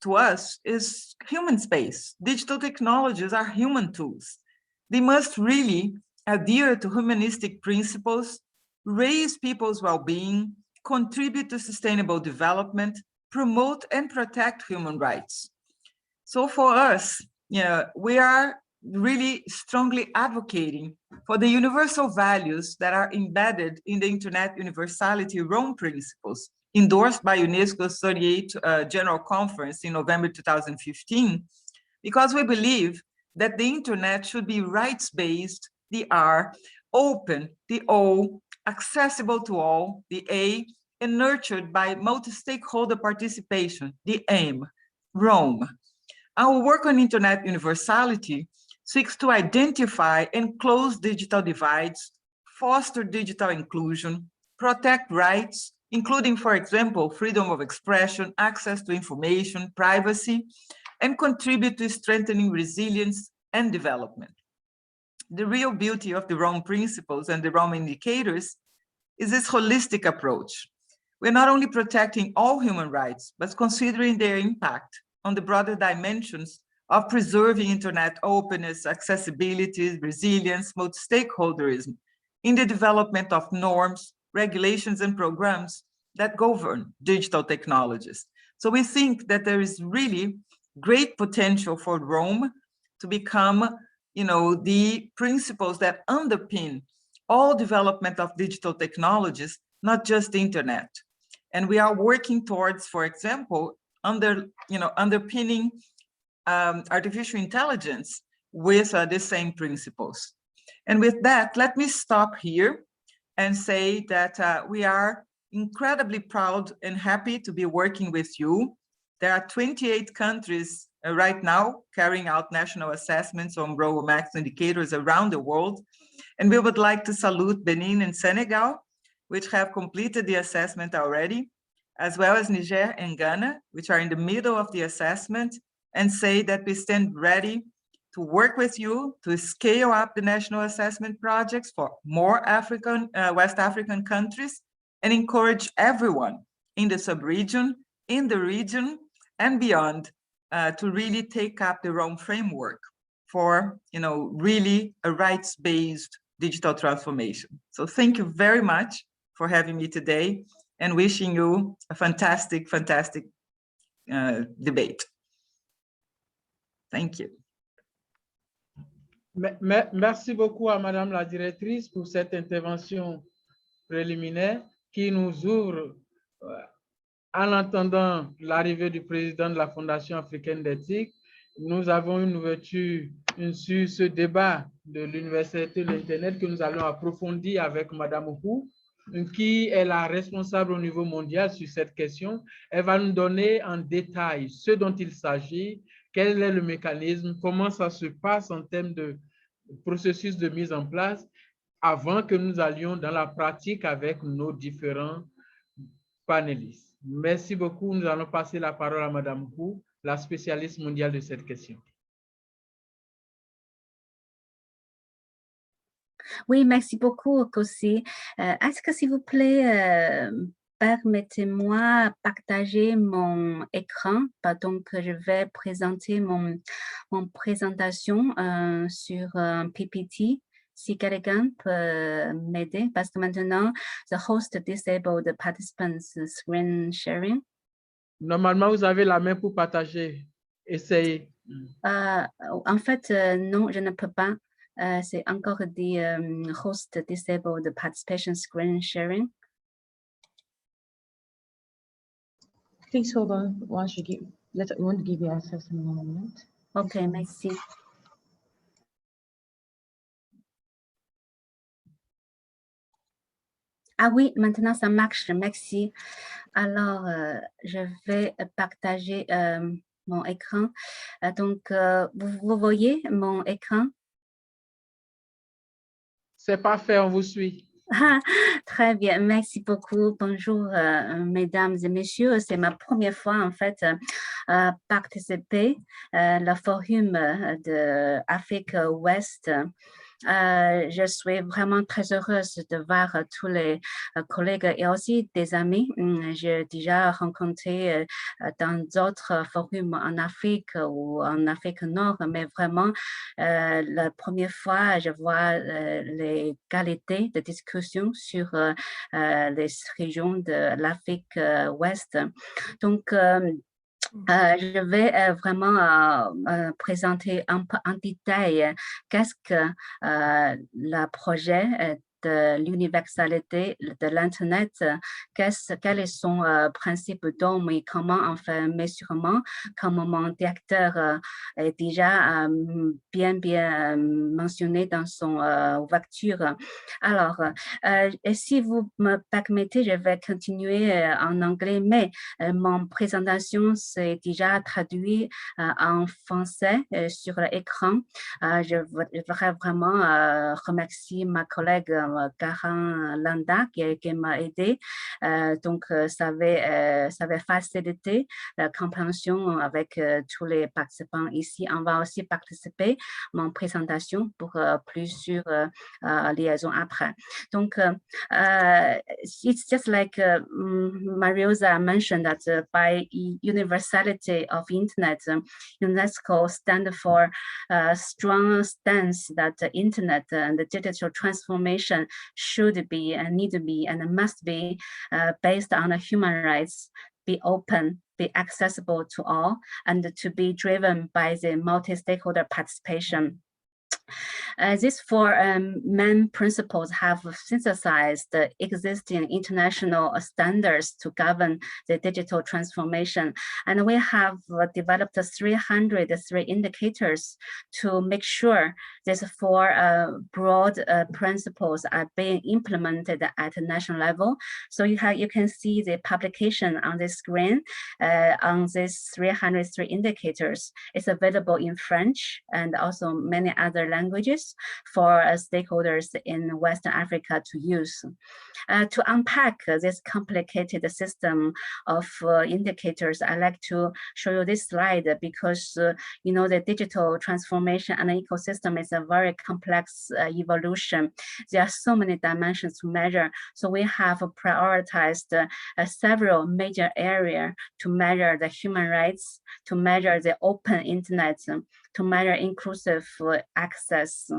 to us is human space. Digital technologies are human tools. They must really adhere to humanistic principles, raise people's well-being, contribute to sustainable development, promote and protect human rights. So for us, we are really strongly advocating for the universal values that are embedded in the Internet Universality Rome Principles, endorsed by UNESCO's 38th General Conference in November 2015, because we believe that the Internet should be rights-based, the R, open, the O, accessible to all, the A, and nurtured by multi-stakeholder participation, the AIM, Rome. Our work on Internet universality seeks to identify and close digital divides, foster digital inclusion, protect rights, including, for example, freedom of expression, access to information, privacy, and contribute to strengthening resilience and development. The real beauty of the Rome Principles and the Rome Indicators is this holistic approach. We're not only protecting all human rights, but considering their impact on the broader dimensions of preserving Internet openness, accessibility, resilience, multi-stakeholderism in the development of norms, regulations, and programs that govern digital technologies. So we think that there is really great potential for Rome to become, the principles that underpin all development of digital technologies, not just the Internet. And we are working towards, for example, underpinning artificial intelligence with the same principles. And with that, let me stop here and say that we are incredibly proud and happy to be working with you. There are 28 countries right now carrying out national assessments on Rome Max indicators around the world. And we would like to salute Benin and Senegal, which have completed the assessment already, as well as Niger and Ghana, which are in the middle of the assessment, and say that we stand ready to work with you to scale up the national assessment projects for more West African countries, and encourage everyone in the sub-region, in the region, and beyond to really take up the Rome framework for, really a rights-based digital transformation. So thank you very much for having me today, and wishing you a fantastic, fantastic debate. Thank you. Merci beaucoup à Madame la Directrice pour cette intervention préliminaire qui nous ouvre, en attendant l'arrivée du président de la Fondation africaine d'éthique. Nous avons une ouverture sur ce débat de l'universalité de l'Internet que nous allons approfondir avec Madame Hu, qui est la responsable au niveau mondial sur cette question. Elle va nous donner en détail ce dont il s'agit, quel est le mécanisme, comment ça se passe en termes de processus de mise en place, avant que nous allions dans la pratique avec nos différents panélistes. Merci beaucoup. Nous allons passer la parole à Madame Hu, la spécialiste mondiale de cette question. Oui, merci beaucoup, Kossi. Est-ce que, s'il vous plaît, permettez-moi partager mon écran. Donc, je vais présenter mon présentation sur PPT. Si quelqu'un peut m'aider, parce que maintenant, the host disabled the participants screen sharing. Normalement, vous avez la main pour partager. Essayez. En fait, non, je ne peux pas. C'est encore dit host disabled the participation screen sharing. Please hold on. Once you give, we want to give you access in a moment. Okay, merci. Ah oui, maintenant ça marche, merci. Alors, je vais partager mon écran. Donc, vous voyez mon écran? C'est parfait, on vous suit. Très bien, merci beaucoup. Bonjour, mesdames et messieurs. C'est ma première fois, en fait, participer au forum de Afrique Ouest Je suis vraiment très heureuse de voir tous les collègues et aussi des amis. J'ai déjà rencontré dans d'autres forums en Afrique ou en Afrique Nord, mais vraiment, la première fois, je vois les qualités de discussion sur les régions de l'Afrique ouest. Donc, je vais vraiment présenter un peu en détail qu'est-ce que le projet de l'universalité de l'Internet, quels sont les principes d'homme et comment on fait un mesurement, comme mon directeur est déjà bien mentionné dans son ouverture. Alors, et si vous me permettez, je vais continuer en anglais, mais mon présentation c'est déjà traduite en français sur l'écran. Je voudrais vraiment remercier ma collègue Karen Landa qui m'a aidé. Donc, ça va faciliter la compréhension avec tous les participants ici. On va aussi participer à mon présentation pour plusieurs liaisons après. Donc, it's just like Mariosa mentioned that by universality of internet, UNESCO stand for a strong stance that the internet and the digital transformation should be and need to be and must be based on human rights, be open, be accessible to all, and to be driven by the multi-stakeholder participation. These four main principles have synthesized the existing international standards to govern the digital transformation. And we have developed 303 indicators to make sure these four broad principles are being implemented at a national level. So you can see the publication on the screen on these 303 indicators. It's available in French and also many other languages for stakeholders in Western Africa to use. To unpack this complicated system of indicators, I like to show you this slide because you know the digital transformation and ecosystem is a very complex evolution. There are so many dimensions to measure. So we have prioritized several major areas to measure the human rights, to measure the open internet, to measure inclusive access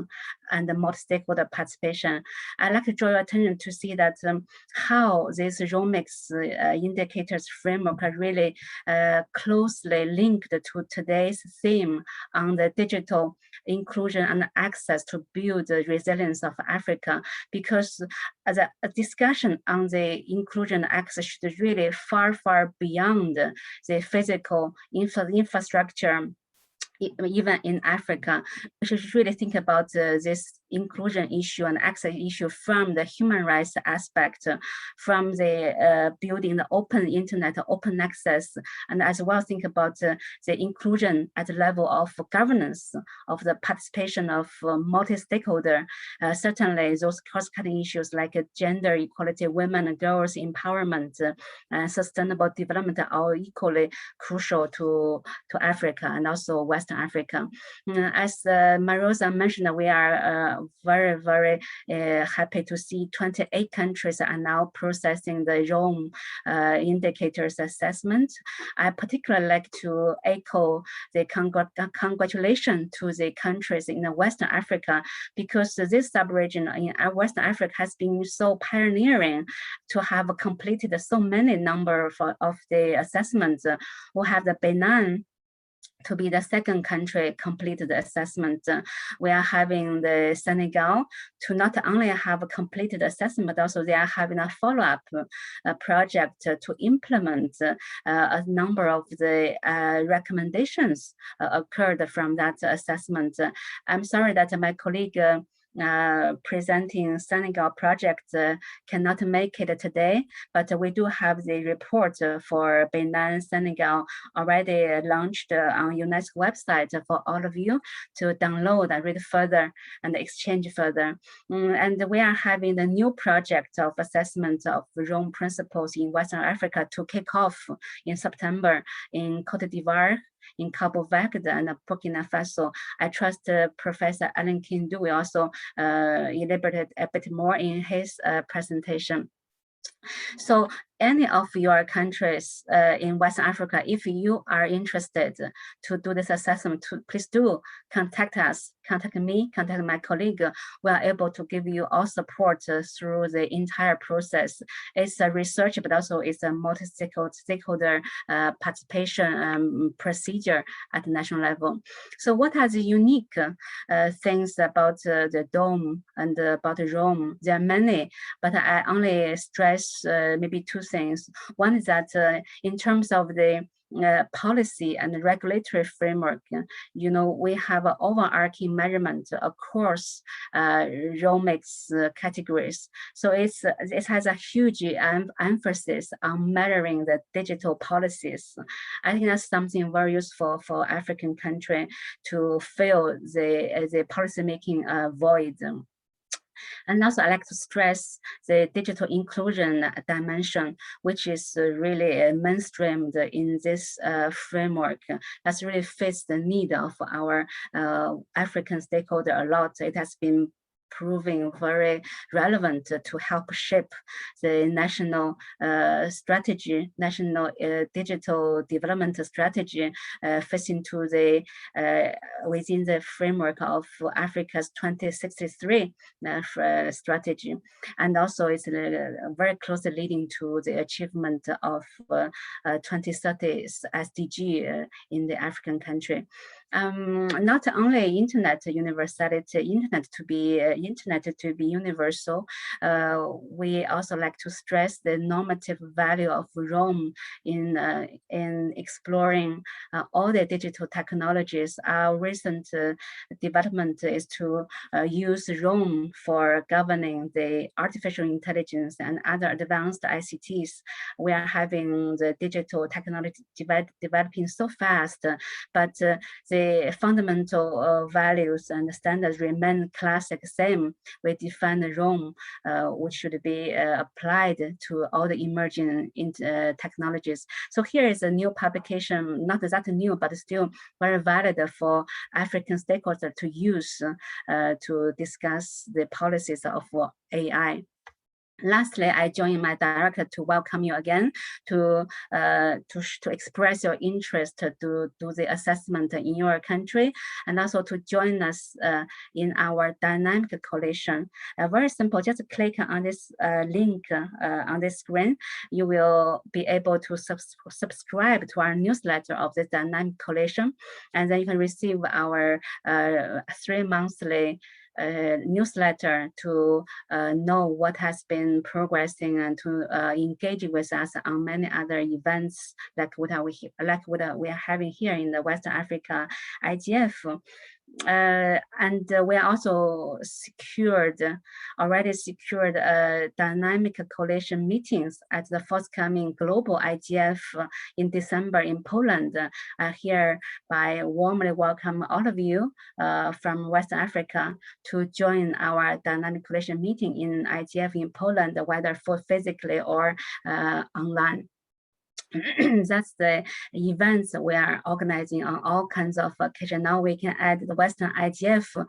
and the multi-stakeholder participation. I'd like to draw your attention to see that how these ROMICS indicators framework are really closely linked to today's theme on the digital inclusion and access to build the resilience of Africa, because the discussion on the inclusion access should really far beyond the physical infrastructure. Even in Africa, we should really think about this inclusion issue and access issue from the human rights aspect, from the building the open internet, open access, and as well think about the inclusion at the level of governance, of the participation of multi-stakeholder. Certainly those cross-cutting issues like gender equality, women and girls empowerment, and sustainable development are all equally crucial to Africa and also Western Africa. As Mariosa mentioned, we are very happy to see 28 countries are now processing the ROAM indicators assessment. I particularly like to echo the congratulations to the countries in Western Africa, because this sub-region in Western Africa has been so pioneering to have completed so many number of the assessments. We have the Benin to be the second country completed the assessment. We are having the Senegal to not only have a completed assessment, but also they are having a follow-up project to implement a number of the recommendations occurred from that assessment. I'm sorry that my colleague presenting Senegal project cannot make it today, but we do have the report for Benin, Senegal already launched on UNESCO website for all of you to download and read further and exchange further. And we are having the new project of assessment of ROAM principles in Western Africa to kick off in September in Cote d'Ivoire, in Cabo Verde and Burkina Faso. I trust Professor Alan Kindu will also elaborate a bit more in his presentation. So any of your countries in West Africa, if you are interested to do this assessment, please do contact us, contact me, contact my colleague. We are able to give you all support through the entire process. It's a research, but also it's a multi-stakeholder participation procedure at the national level. So what are the unique things about the DOME and about Rome? There are many, but I only stress maybe two things. One is that in terms of the policy and regulatory framework, we have an overarching measurement across ROMIC's categories. So it has a huge emphasis on measuring the digital policies. I think that's something very useful for African country to fill the policymaking void. And also I like to stress the digital inclusion dimension, which is really mainstreamed in this framework. That really fits the need of our African stakeholder a lot. It has been proving very relevant to help shape the national strategy, national digital development strategy fits into the within the framework of Africa's 2063 strategy, and also it's very closely leading to the achievement of 2030 SDG in the African country. Not only internet universality, internet to be universal, we also like to stress the normative value of Rome in exploring all the digital technologies. Our recent development is to use Rome for governing the artificial intelligence and other advanced ICTs. We are having the digital technology developing so fast, but the fundamental values and standards remain classic same. We define Rome, which should be applied to all the emerging technologies. So here is a new publication, not that new, but still very valid for African stakeholders to use to discuss the policies of AI. Lastly, I join my director to welcome you again to express your interest to do the assessment in your country, and also to join us in our dynamic coalition. Very simple, just click on this link on this screen. You will be able to subscribe to our newsletter of the dynamic coalition, and then you can receive our 3-monthly newsletter to know what has been progressing and to engage with us on many other events like what we are having here in the West Africa IGF. And we are also already secured dynamic coalition meetings at the forthcoming global IGF in December in Poland. Hereby warmly welcome all of you from West Africa to join our dynamic coalition meeting in IGF in Poland, whether physically or online. That's the events we are organizing on all kinds of occasions. Now we can add the Western IGF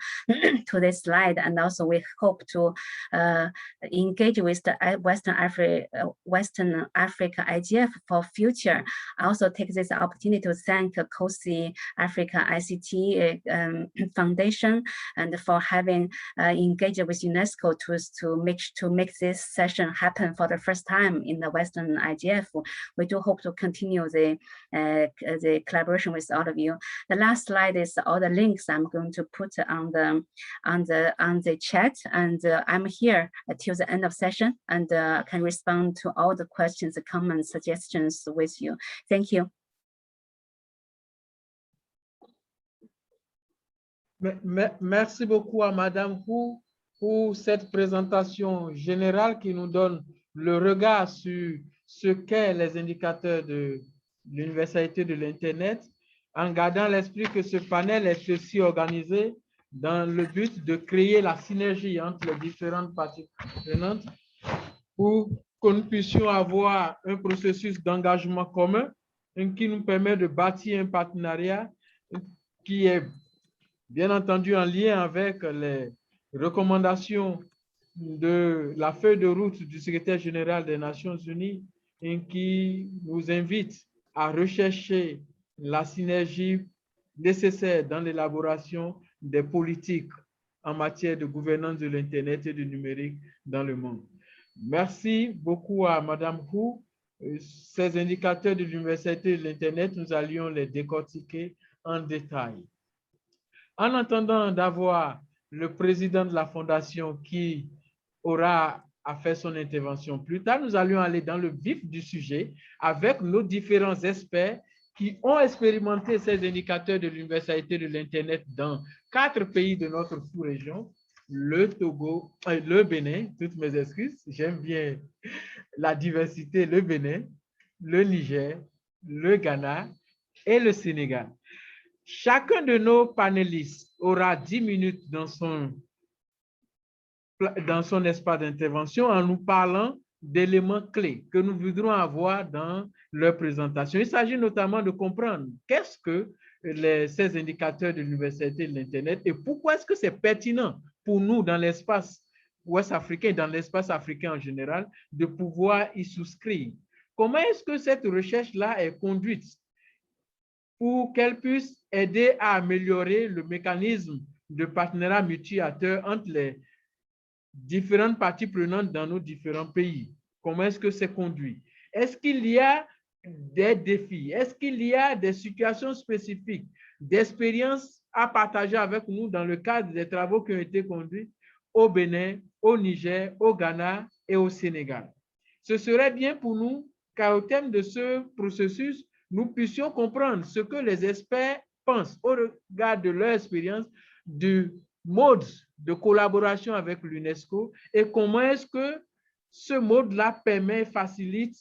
to this slide, and also we hope to engage with the Western Africa IGF for future. I also take this opportunity to thank COSI Africa ICT Foundation and for having engaged with UNESCO to make this session happen for the first time in the Western IGF. We do hope to continue the collaboration with all of you. The last slide is all the links I'm going to put on the chat, and I'm here until the end of session and can respond to all the questions, comments, suggestions with you. Thank you. Merci beaucoup à Madame Hu pour cette présentation générale qui nous donne le regard sur ce qu'est les indicateurs de l'universalité de l'Internet, en gardant l'esprit que ce panel est aussi organisé dans le but de créer la synergie entre les différentes parties prenantes pour que nous puissions avoir un processus d'engagement commun qui nous permet de bâtir un partenariat qui est bien entendu en lien avec les recommandations de la feuille de route du secrétaire général des Nations Unies et qui nous invite à rechercher la synergie nécessaire dans l'élaboration des politiques en matière de gouvernance de l'Internet et du numérique dans le monde. Merci beaucoup à Madame Hu. Ces indicateurs de l'universalité de l'Internet, nous allions les décortiquer en détail. En attendant d'avoir le président de la Fondation qui aura à faire son intervention plus tard, nous allions aller dans le vif du sujet avec nos différents experts qui ont expérimenté ces indicateurs de l'universalité de l'Internet dans 4 pays de notre sous-région, le Togo, le Bénin, toutes mes excuses, j'aime bien la diversité, le Bénin, le Niger, le Ghana et le Sénégal. Chacun de nos panélistes aura 10 minutes dans son espace d'intervention en nous parlant d'éléments clés que nous voudrons avoir dans leur présentation. Il s'agit notamment de comprendre qu'est-ce que ces indicateurs de l'universalité de l'Internet et pourquoi est-ce que c'est pertinent pour nous dans l'espace ouest africain et dans l'espace africain en général de pouvoir y souscrire. Comment est-ce que cette recherche-là est conduite pour qu'elle puisse aider à améliorer le mécanisme de partenariat multi-acteurs entre les différentes parties prenantes dans nos différents pays. Comment est-ce que c'est conduit? Est-ce qu'il y a des défis? Est-ce qu'il y a des situations spécifiques, d'expériences à partager avec nous dans le cadre des travaux qui ont été conduits au Bénin, au Niger, au Ghana et au Sénégal? Ce serait bien pour nous qu'au terme de ce processus, nous puissions comprendre ce que les experts pensent au regard de leur expérience du mode de collaboration avec l'UNESCO et comment est-ce que ce mode-là permet, facilite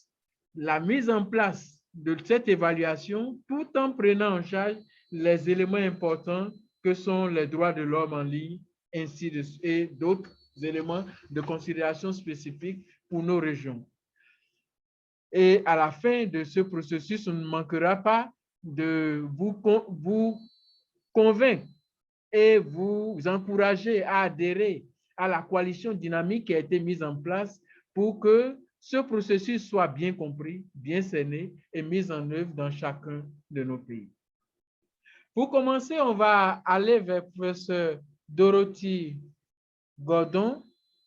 la mise en place de cette évaluation tout en prenant en charge les éléments importants que sont les droits de l'homme en ligne et d'autres éléments de considération spécifiques pour nos régions. Et à la fin de ce processus, on ne manquera pas de vous convaincre et vous encourager à adhérer à la coalition dynamique qui a été mise en place pour que ce processus soit bien compris, bien cerné et mis en œuvre dans chacun de nos pays. Pour commencer, on va aller vers professeur Dorothy Gordon,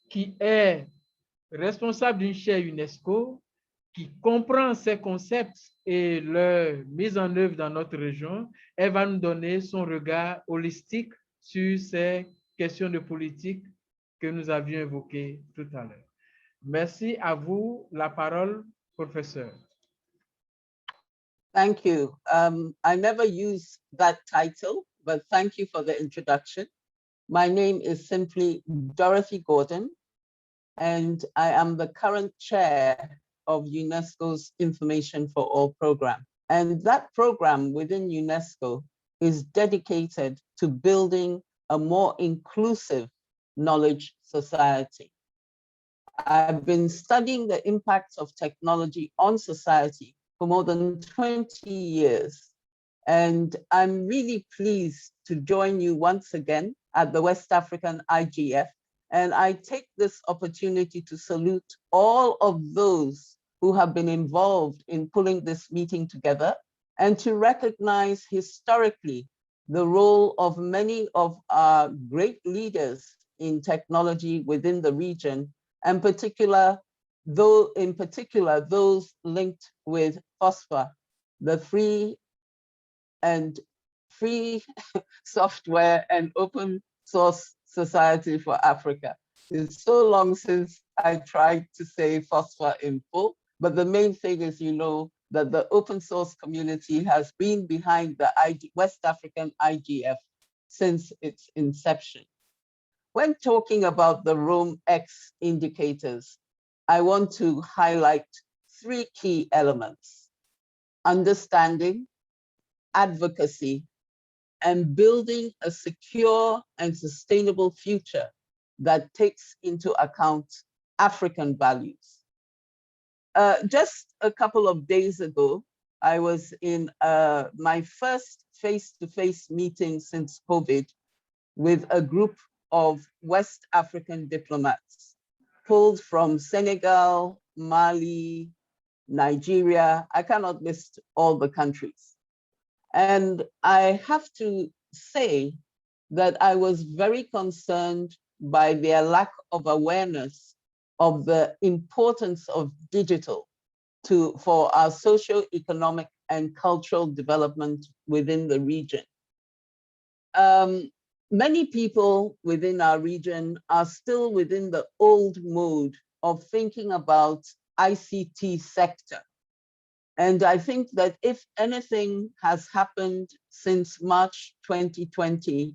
qui est responsable d'une chaire UNESCO, qui comprend ces concepts et leur mise en œuvre dans notre région. Elle va nous donner son regard holistique sur ces questions de politique que nous avions évoquées tout à l'heure. Merci à vous. La parole, professeur. Thank you. I never use that title, but thank you for the introduction. My name is simply Dorothy Gordon, and I am the current chair of UNESCO's Information for All program. And that program within UNESCO is dedicated to building a more inclusive knowledge society. I've been studying the impacts of technology on society for more than 20 years. And I'm really pleased to join you once again at the West African IGF. And I take this opportunity to salute all of those who have been involved in pulling this meeting together and to recognize historically the role of many of our great leaders in technology within the region, and in particular those linked with FOSFA, the free software and open source society for Africa. It's so long since I tried to say FOSFA in full, but the main thing is, you know, that the open source community has been behind the West African IGF since its inception. When talking about the ROAM-X indicators, I want to highlight 3 key elements: understanding, advocacy, and building a secure and sustainable future that takes into account African values. Just a couple of days ago, I was in my first face-to-face meeting since COVID with a group of West African diplomats pulled from Senegal, Mali, Nigeria. I cannot list all the countries. And I have to say that I was very concerned by their lack of awareness of the importance of digital for our socio-economic and cultural development within the region. Many people within our region are still within the old mode of thinking about ICT sector. And I think that if anything has happened since March 2020,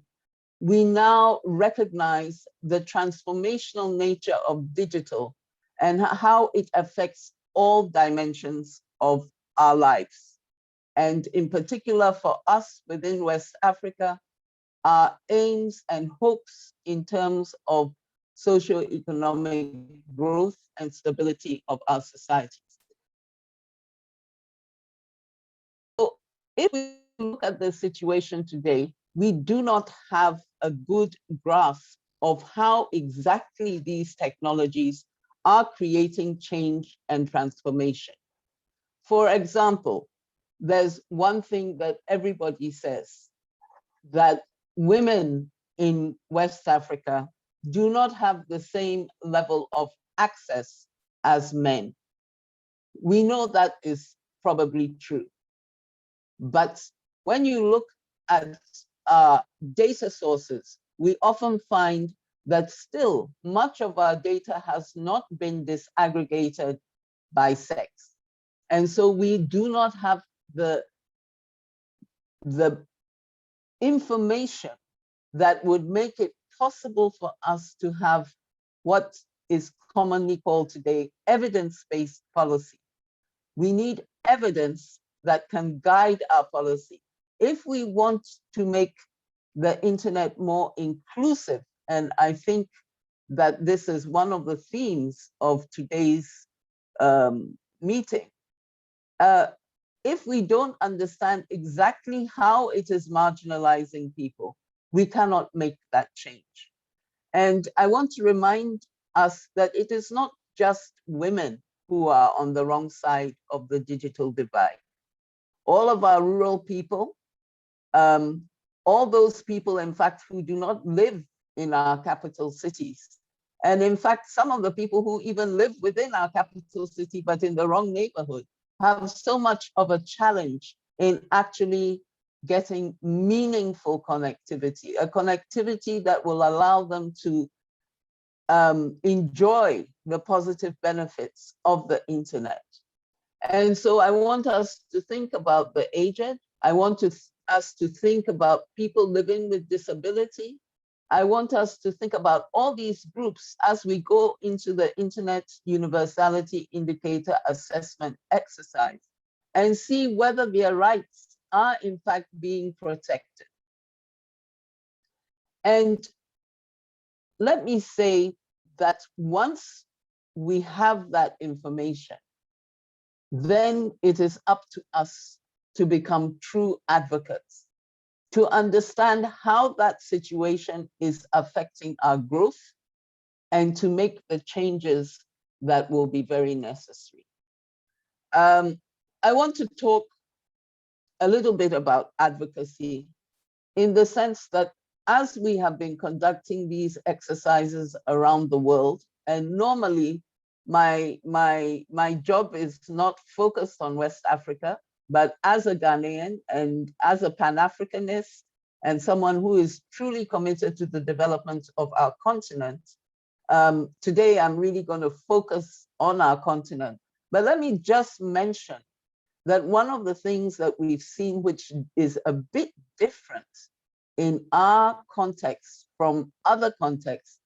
we now recognize the transformational nature of digital and how it affects all dimensions of our lives. And in particular for us within West Africa, our aims and hopes in terms of socio-economic growth and stability of our societies. So if we look at the situation today, we do not have a good grasp of how exactly these technologies are creating change and transformation. For example, there's one thing that everybody says, that women in West Africa do not have the same level of access as men. We know that is probably true. But when you look at data sources, we often find that still much of our data has not been disaggregated by sex. And so we do not have the information that would make it possible for us to have what is commonly called today evidence-based policy. We need evidence that can guide our policy. If we want to make the internet more inclusive, and I think that this is one of the themes of today's meeting, if we don't understand exactly how it is marginalizing people, we cannot make that change. And I want to remind us that it is not just women who are on the wrong side of the digital divide. All of our rural people, all those people, in fact, who do not live in our capital cities. And in fact, some of the people who even live within our capital city, but in the wrong neighborhood, have so much of a challenge in actually getting meaningful connectivity, a connectivity that will allow them to enjoy the positive benefits of the internet. And so I want us to think about the aged. I want us to think about people living with disability. I want us to think about all these groups as we go into the Internet Universality Indicator Assessment exercise and see whether their rights are in fact being protected. And let me say that once we have that information, then it is up to us to become true advocates, to understand how that situation is affecting our growth and to make the changes that will be very necessary. I want to talk a little bit about advocacy in the sense that as we have been conducting these exercises around the world, and normally my job is not focused on West Africa, but as a Ghanaian and as a Pan-Africanist and someone who is truly committed to the development of our continent, today I'm really going to focus on our continent. But let me just mention that one of the things that we've seen, which is a bit different in our context from other contexts,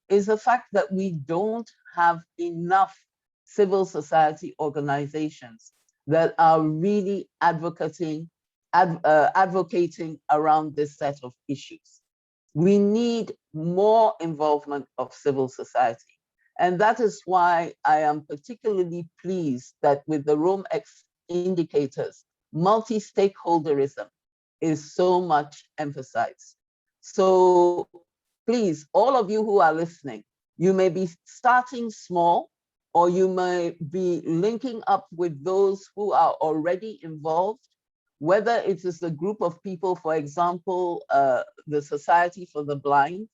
is the fact that we don't have enough civil society organizations that are really advocating around this set of issues. We need more involvement of civil society. And that is why I am particularly pleased that with the Rome X indicators, multi-stakeholderism is so much emphasized. So please, all of you who are listening, you may be starting small, or you may be linking up with those who are already involved, whether it is a group of people, for example, the Society for the Blind,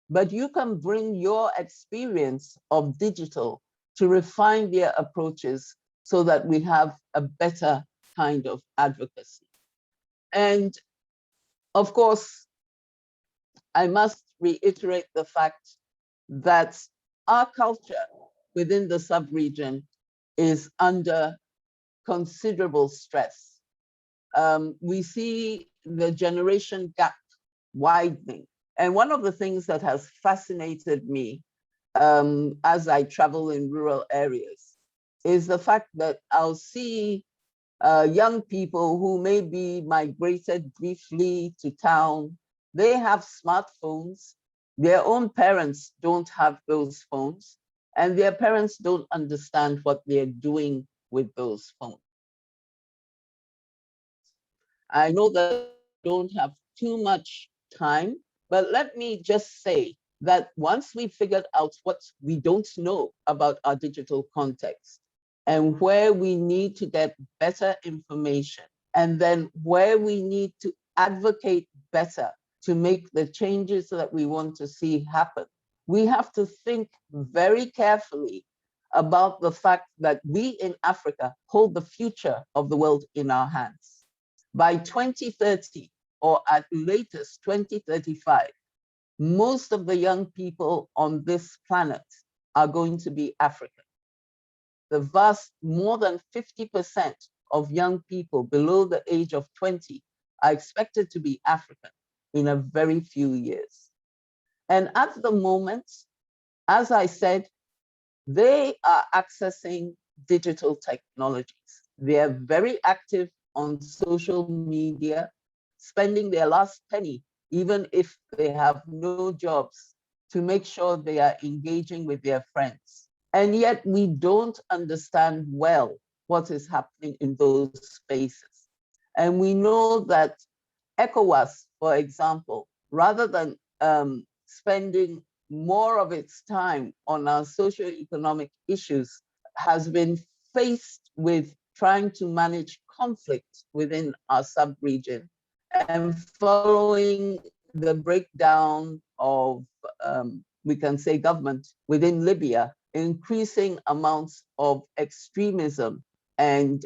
but you can bring your experience of digital to refine their approaches so that we have a better kind of advocacy. And of course, I must reiterate the fact that our culture within the sub-region is under considerable stress. We see the generation gap widening. And one of the things that has fascinated me as I travel in rural areas is the fact that I'll see young people who maybe migrated briefly to town. They have smartphones. Their own parents don't have those phones, and their parents don't understand what they're doing with those phones. I know that I don't have too much time, but let me just say that once we figured out what we don't know about our digital context and where we need to get better information, and then where we need to advocate better to make the changes that we want to see happen, we have to think very carefully about the fact that we in Africa hold the future of the world in our hands. By 2030, or at latest 2035, most of the young people on this planet are going to be African. The vast, more than 50% of young people below the age of 20 are expected to be African in a very few years. And at the moment, as I said, they are accessing digital technologies. They are very active on social media, spending their last penny, even if they have no jobs, to make sure they are engaging with their friends. And yet we don't understand well what is happening in those spaces. And we know that ECOWAS, for example, rather than spending more of its time on our socio-economic issues, has been faced with trying to manage conflict within our sub-region and following the breakdown of, we can say, government within Libya, increasing amounts of extremism and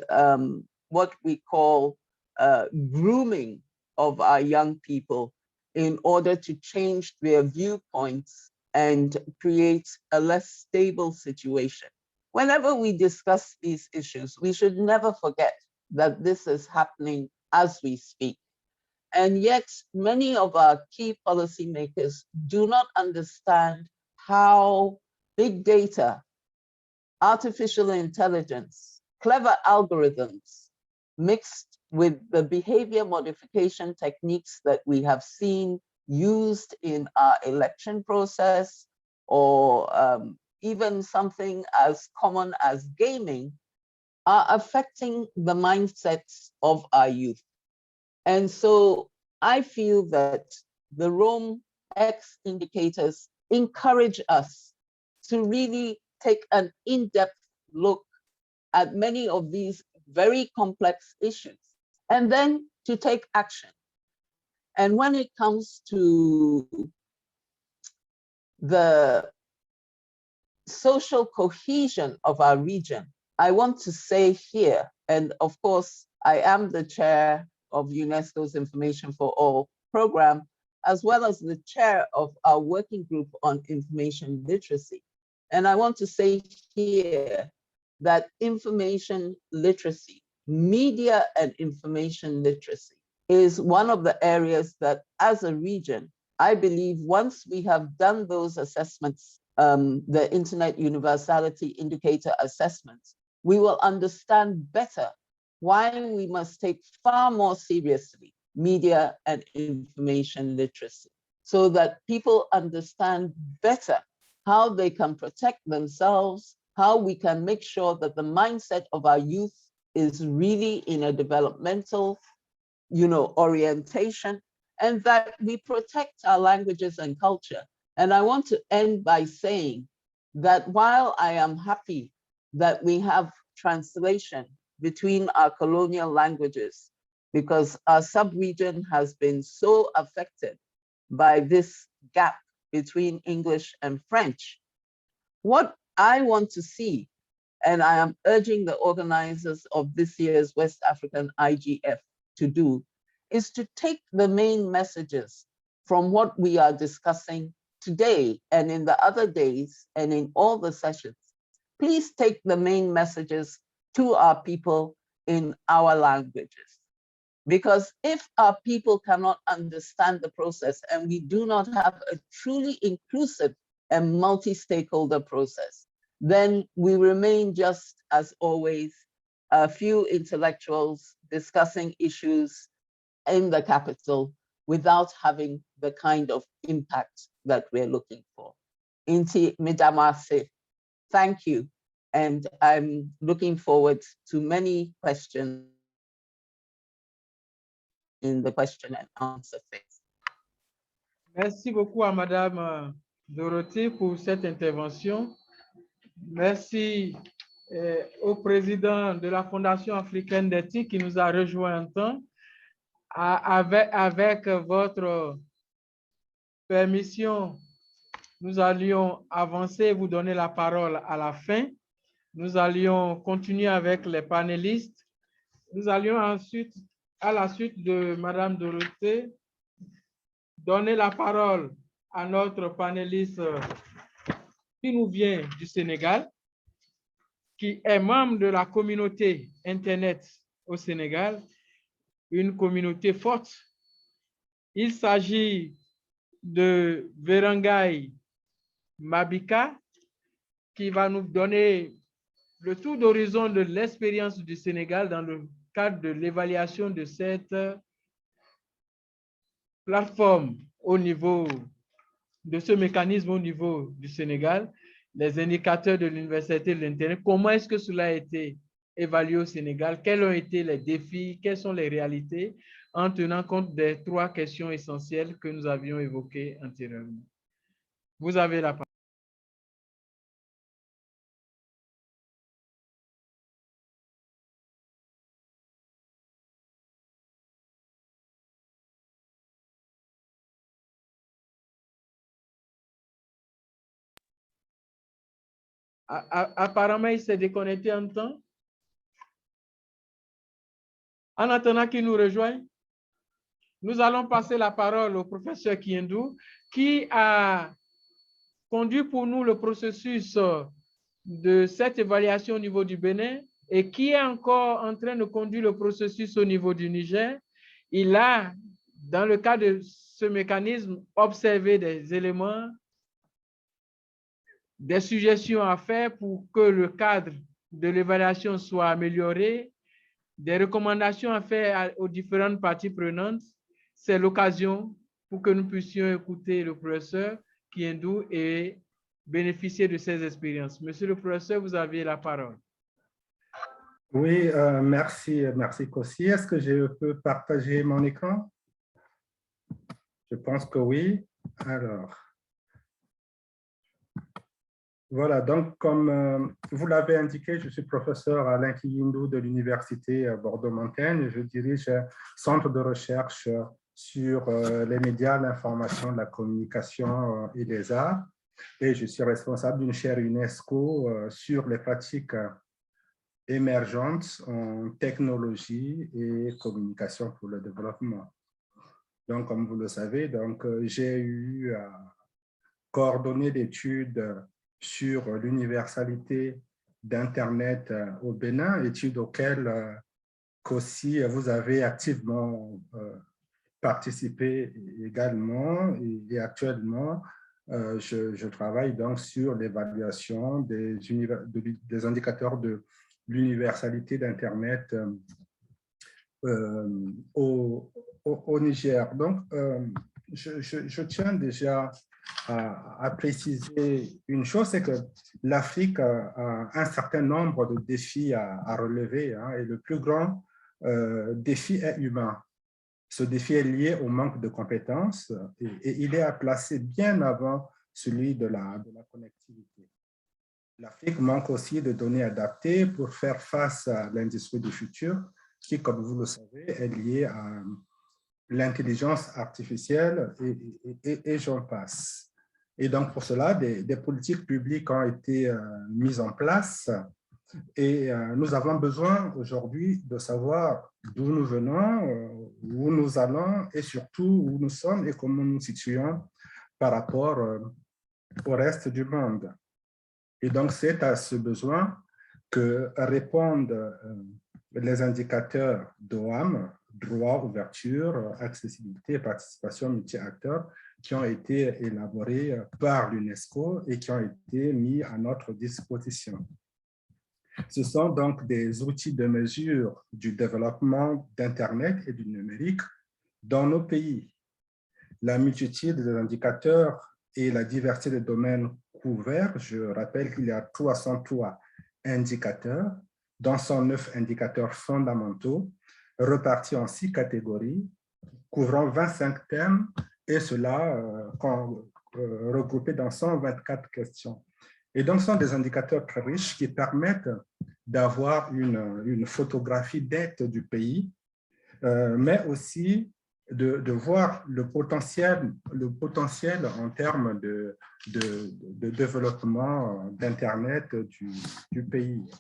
what we call grooming of our young people in order to change their viewpoints and create a less stable situation. Whenever we discuss these issues, we should never forget that this is happening as we speak. And yet, many of our key policymakers do not understand how big data, artificial intelligence, clever algorithms, mixed with the behavior modification techniques that we have seen used in our election process, or even something as common as gaming, are affecting the mindsets of our youth. And so I feel that the Rome X indicators encourage us to really take an in-depth look at many of these very complex issues, and then to take action. And when it comes to the social cohesion of our region, I want to say here, and of course, I am the chair of UNESCO's Information for All program, as well as the chair of our working group on information literacy. And I want to say here that information literacy, media and information literacy, is one of the areas that as a region, I believe once we have done those assessments, the Internet Universality Indicator assessments, we will understand better why we must take far more seriously media and information literacy, so that people understand better how they can protect themselves, how we can make sure that the mindset of our youth is really in a developmental, orientation, and that we protect our languages and culture. And I want to end by saying that while I am happy that we have translation between our colonial languages, because our sub-region has been so affected by this gap between English and French, what I want to see, and I am urging the organizers of this year's West African IGF to do, is to take the main messages from what we are discussing today and in the other days and in all the sessions. Please take the main messages to our people in our languages. Because if our people cannot understand the process and we do not have a truly inclusive and multi-stakeholder process, then we remain just as always a few intellectuals discussing issues in the capital without having the kind of impact that we're looking for. Inti Midamase, thank you. And I'm looking forward to many questions in the question and answer phase. Merci beaucoup à Madame Dorothée pour cette intervention. Merci au président de la Fondation africaine d'éthique qui nous a rejoint un temps. Avec votre permission, nous allions avancer et vous donner la parole à la fin. Nous allions continuer avec les panélistes. Nous allions ensuite, à la suite de Madame Dorothée, donner la parole à notre panéliste qui nous vient du Sénégal, qui est membre de la communauté Internet au Sénégal, une communauté forte. Il s'agit de Verengay Mabika, qui va nous donner le tour d'horizon de l'expérience du Sénégal dans le cadre de l'évaluation de cette plateforme au niveau de ce mécanisme au niveau du Sénégal, les indicateurs de l'universalité de l'Internet. Comment est-ce que cela a été évalué au Sénégal? Quels ont été les défis? Quelles sont les réalités en tenant compte des trois questions essentielles que nous avions évoquées antérieurement? Vous avez la parole. Apparemment, il s'est déconnecté en temps. En attendant qu'il nous rejoigne, nous allons passer la parole au professeur Kiendou, qui a conduit pour nous le processus de cette évaluation au niveau du Bénin et qui est encore en train de conduire le processus au niveau du Niger. Il a, dans le cadre de ce mécanisme, observé des éléments, des suggestions à faire pour que le cadre de l'évaluation soit amélioré, des recommandations à faire aux différentes parties prenantes. C'est l'occasion pour que nous puissions écouter le professeur Kiendou et bénéficier de ses expériences. Monsieur le professeur, vous avez la parole. Oui, merci Kossi. Est-ce que je peux partager mon écran? Je pense que oui. Alors, voilà, donc comme vous l'avez indiqué, je suis professeur Alain Kiendou de l'Université Bordeaux-Montaigne. Je dirige un centre de recherche sur les médias, l'information, la communication et les arts. Et je suis responsable d'une chaire UNESCO sur les pratiques émergentes en technologie et communication pour le développement. Donc, comme vous le savez, j'ai eu à coordonner l'étude sur l'universalité d'Internet au Bénin, étude auquel Kossi, vous avez activement participé également. Et actuellement, je travaille donc sur l'évaluation des indicateurs de l'universalité d'Internet au Niger. Donc, je tiens déjà à préciser une chose, c'est que l'Afrique a un certain nombre de défis à relever, hein, et le plus grand défi est humain. Ce défi est lié au manque de compétences et il est à placer bien avant celui de la connectivité. L'Afrique manque aussi de données adaptées pour faire face à l'industrie du futur, qui, comme vous le savez, est liée à l'intelligence artificielle et j'en passe. Et donc, pour cela, des politiques publiques ont été mises en place et nous avons besoin aujourd'hui de savoir d'où nous venons, où nous allons et surtout où nous sommes et comment nous nous situons par rapport au reste du monde. Et donc, c'est à ce besoin que répondent les indicateurs DOAM, droit, ouverture, accessibilité et participation multi-acteurs, qui ont été élaborés par l'UNESCO et qui ont été mis à notre disposition. Ce sont donc des outils de mesure du développement d'Internet et du numérique dans nos pays. La multitude des indicateurs et la diversité des domaines couverts, je rappelle qu'il y a 303 indicateurs, dont 109 indicateurs fondamentaux, repartis en 6 catégories, couvrant 25 thèmes, et cela regroupé dans 124 questions. Et donc, ce sont des indicateurs très riches qui permettent d'avoir une photographie nette du pays, mais aussi de voir le potentiel en termes de développement d'Internet du pays.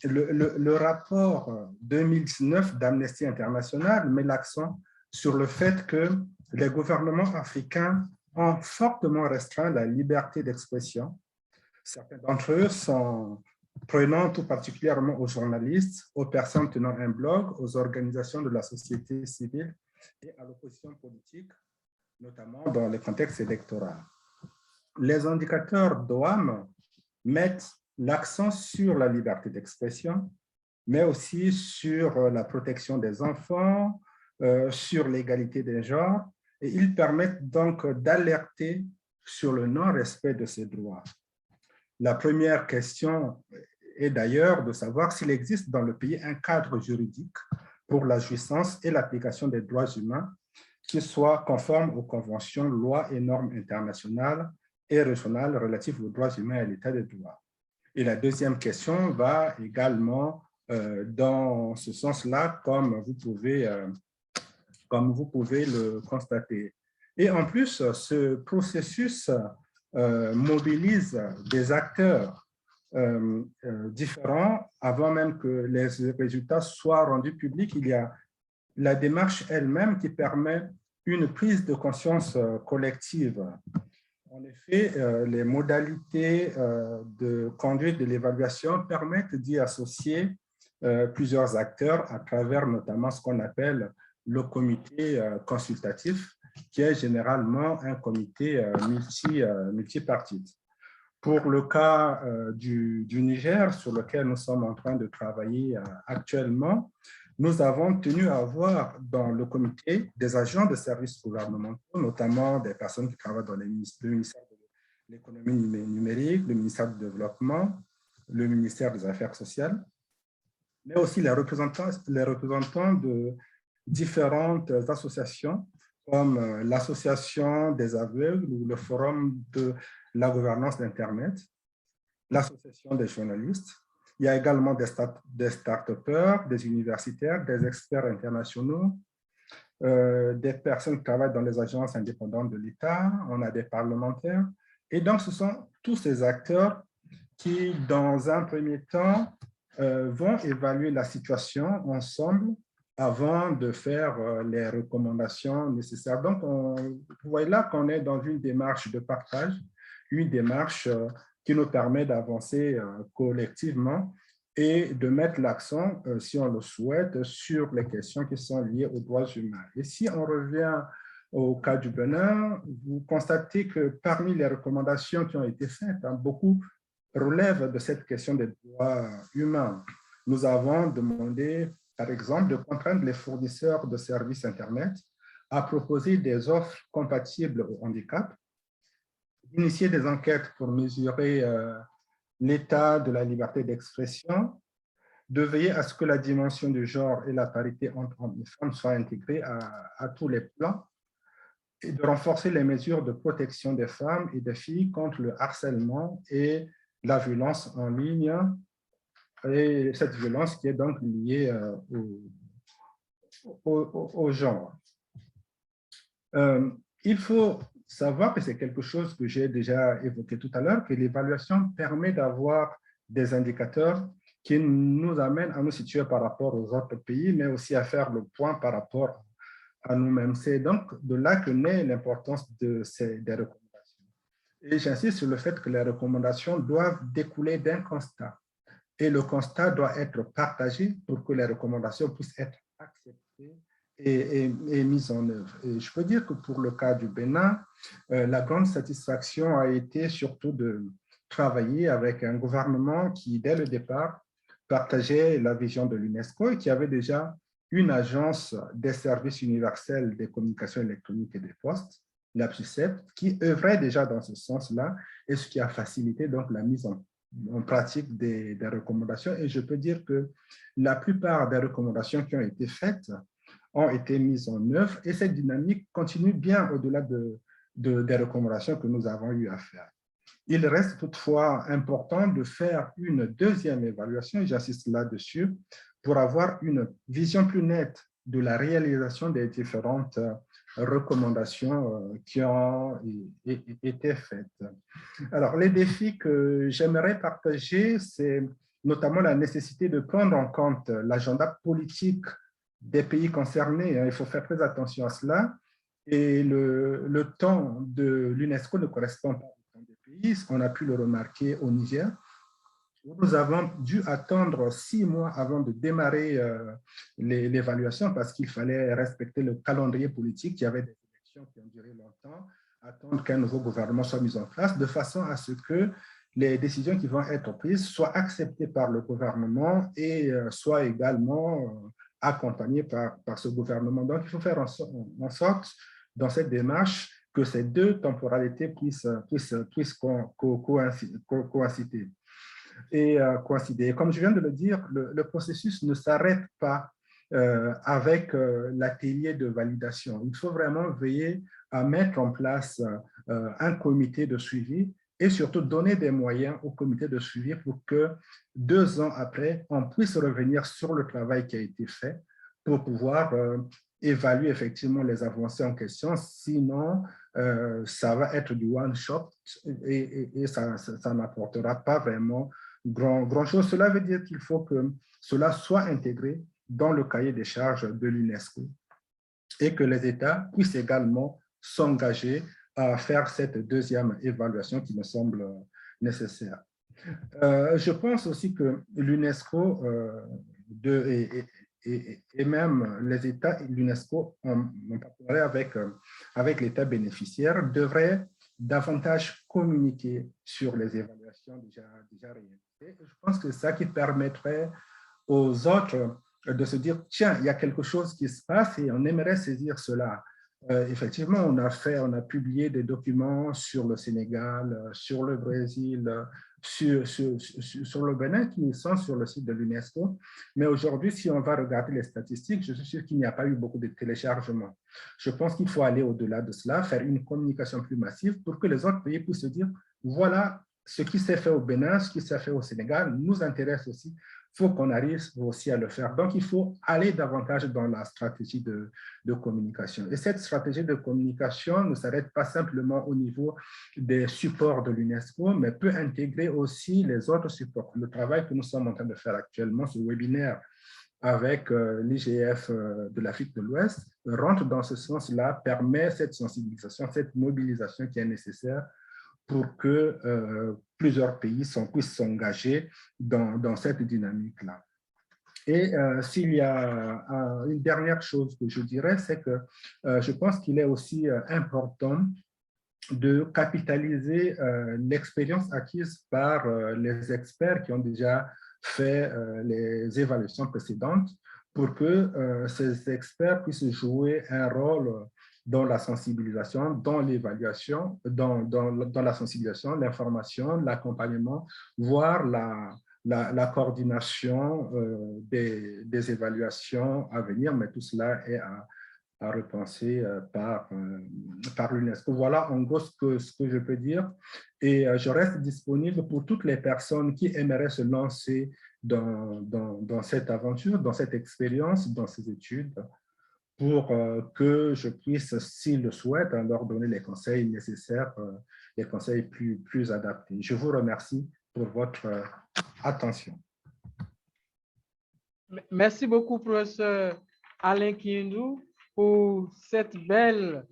Le rapport 2019 d'Amnesty International met l'accent sur le fait que les gouvernements africains ont fortement restreint la liberté d'expression. Certains d'entre eux sont prenant tout particulièrement aux journalistes, aux personnes tenant un blog, aux organisations de la société civile et à l'opposition politique, notamment dans le contexte électoral. Les indicateurs DOAM mettent l'accent sur la liberté d'expression, mais aussi sur la protection des enfants, sur l'égalité des genres, et ils permettent donc d'alerter sur le non-respect de ces droits. La première question est d'ailleurs de savoir s'il existe dans le pays un cadre juridique pour la jouissance et l'application des droits humains qui soit conforme aux conventions, lois et normes internationales et régionales relatives aux droits humains et à l'état des droits. Et la deuxième question va également dans ce sens-là, comme vous pouvez le constater. Et en plus, ce processus mobilise des acteurs différents avant même que les résultats soient rendus publics. Il y a la démarche elle-même qui permet une prise de conscience collective. En effet, les modalités de conduite de l'évaluation permettent d'y associer plusieurs acteurs à travers notamment ce qu'on appelle le comité consultatif, qui est généralement un comité multipartite. Pour le cas du Niger, sur lequel nous sommes en train de travailler actuellement, nous avons tenu à avoir dans le comité des agents de services gouvernementaux, notamment des personnes qui travaillent dans le ministère de l'économie numérique, le ministère du développement, le ministère des Affaires sociales, mais aussi les représentants de différentes associations comme l'Association des aveugles ou le Forum de la gouvernance d'Internet, l'Association des journalistes. Il y a également des start-upers, des universitaires, des experts internationaux, des personnes qui travaillent dans les agences indépendantes de l'État, on a des parlementaires. Et donc, ce sont tous ces acteurs qui, dans un premier temps, vont évaluer la situation ensemble avant de faire les recommandations nécessaires. Donc, vous voyez là qu'on est dans une démarche de partage, une démarche qui nous permet d'avancer collectivement et de mettre l'accent, si on le souhaite, sur les questions qui sont liées aux droits humains. Et si on revient au cas du Bénin, vous constatez que parmi les recommandations qui ont été faites, beaucoup relèvent de cette question des droits humains. Nous avons demandé, par exemple, de contraindre les fournisseurs de services Internet à proposer des offres compatibles au handicap, d'initier des enquêtes pour mesurer l'état de la liberté d'expression, de veiller à ce que la dimension du genre et la parité entre hommes et femmes soient intégrées à tous les plans, et de renforcer les mesures de protection des femmes et des filles contre le harcèlement et la violence en ligne, et cette violence qui est donc liée au genre. Il faut savoir, que c'est quelque chose que j'ai déjà évoqué tout à l'heure, que l'évaluation permet d'avoir des indicateurs qui nous amènent à nous situer par rapport aux autres pays, mais aussi à faire le point par rapport à nous-mêmes. C'est donc de là que naît l'importance des recommandations. Et j'insiste sur le fait que les recommandations doivent découler d'un constat. Et le constat doit être partagé pour que les recommandations puissent être acceptées et mise en œuvre. Et je peux dire que pour le cas du Bénin, la grande satisfaction a été surtout de travailler avec un gouvernement qui, dès le départ, partageait la vision de l'UNESCO et qui avait déjà une agence des services universels des communications électroniques et des postes, la PSUCEP, qui œuvrait déjà dans ce sens-là et ce qui a facilité donc la mise en pratique des recommandations. Et je peux dire que la plupart des recommandations qui ont été faites ont été mises en œuvre et cette dynamique continue bien au-delà des recommandations que nous avons eu à faire. Il reste toutefois important de faire une deuxième évaluation, et j'insiste là-dessus, pour avoir une vision plus nette de la réalisation des différentes recommandations qui ont été faites. Alors, les défis que j'aimerais partager, c'est notamment la nécessité de prendre en compte l'agenda politique des pays concernés. Il faut faire très attention à cela. Et le temps de l'UNESCO ne correspond pas au temps des pays. On a pu le remarquer au Niger, où nous avons dû attendre 6 mois avant de démarrer l'évaluation parce qu'il fallait respecter le calendrier politique. Il y avait des élections qui ont duré longtemps, attendre qu'un nouveau gouvernement soit mis en place, de façon à ce que les décisions qui vont être prises soient acceptées par le gouvernement et soient également accompagnées par ce gouvernement. Donc, il faut faire en sorte, dans cette démarche, que ces deux temporalités puissent coïncider. Comme je viens de le dire, le processus ne s'arrête pas avec l'atelier de validation. Il faut vraiment veiller à mettre en place un comité de suivi et surtout donner des moyens au comité de suivi pour que 2 ans après, on puisse revenir sur le travail qui a été fait pour pouvoir évaluer effectivement les avancées en question. Sinon, ça va être du one-shot et ça n'apportera pas vraiment grand-chose. Cela veut dire qu'il faut que cela soit intégré dans le cahier des charges de l'UNESCO et que les États puissent également s'engager à faire cette deuxième évaluation qui me semble nécessaire. Je pense aussi que l'UNESCO et même les États et l'UNESCO, en partenariat avec l'État bénéficiaire, devraient davantage communiquer sur les évaluations déjà réalisées. Je pense que c'est ça qui permettrait aux autres de se dire, tiens, il y a quelque chose qui se passe et on aimerait saisir cela. Effectivement, on a publié des documents sur le Sénégal, sur le Brésil, sur le Bénin qui sont sur le site de l'UNESCO. Mais aujourd'hui, si on va regarder les statistiques, je suis sûr qu'il n'y a pas eu beaucoup de téléchargements. Je pense qu'il faut aller au-delà de cela, faire une communication plus massive pour que les autres pays puissent se dire, voilà, ce qui s'est fait au Bénin, ce qui s'est fait au Sénégal nous intéresse aussi. Il faut qu'on arrive aussi à le faire. Donc, il faut aller davantage dans la stratégie de communication. Et cette stratégie de communication ne s'arrête pas simplement au niveau des supports de l'UNESCO, mais peut intégrer aussi les autres supports. Le travail que nous sommes en train de faire actuellement, ce webinaire avec l'IGF de l'Afrique de l'Ouest, rentre dans ce sens-là, permet cette sensibilisation, cette mobilisation qui est nécessaire pour que plusieurs pays puissent s'engager dans cette dynamique-là. Et s'il y a une dernière chose que je dirais, c'est que je pense qu'il est aussi important de capitaliser l'expérience acquise par les experts qui ont déjà fait les évaluations précédentes pour que ces experts puissent jouer un rôle dans la sensibilisation, dans l'évaluation, dans la sensibilisation, l'information, l'accompagnement, voire la coordination des évaluations à venir, mais tout cela est à repenser par l'UNESCO. Voilà en gros ce que je peux dire. Et je reste disponible pour toutes les personnes qui aimeraient se lancer dans cette aventure, dans cette expérience, dans ces études, pour que je puisse, s'ils le souhaitent, leur donner les conseils nécessaires, les conseils plus adaptés. Je vous remercie pour votre attention. Merci beaucoup, professeur Alain Kiyindou, pour cette belle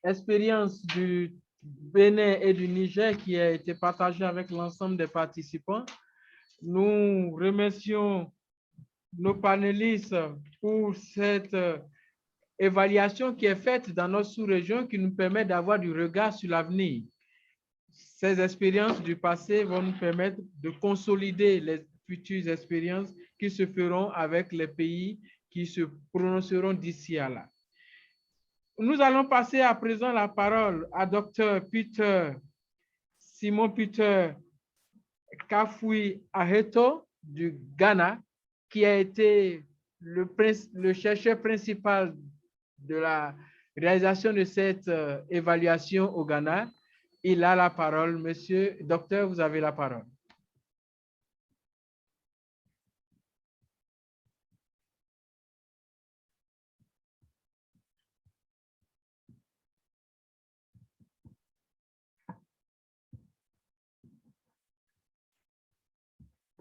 expérience du Bénin et du Niger qui a été partagée avec l'ensemble des participants. Nous remercions nos panélistes pour cette évaluation qui est faite dans notre sous-région qui nous permet d'avoir du regard sur l'avenir. Ces expériences du passé vont nous permettre de consolider les futures expériences qui se feront avec les pays qui se prononceront d'ici à là. Nous allons passer à présent la parole à Dr Simon Peter Kafui Aheto du Ghana, qui a été le chercheur principal de la réalisation de cette évaluation au Ghana. Il a la parole. Monsieur, docteur, vous avez la parole.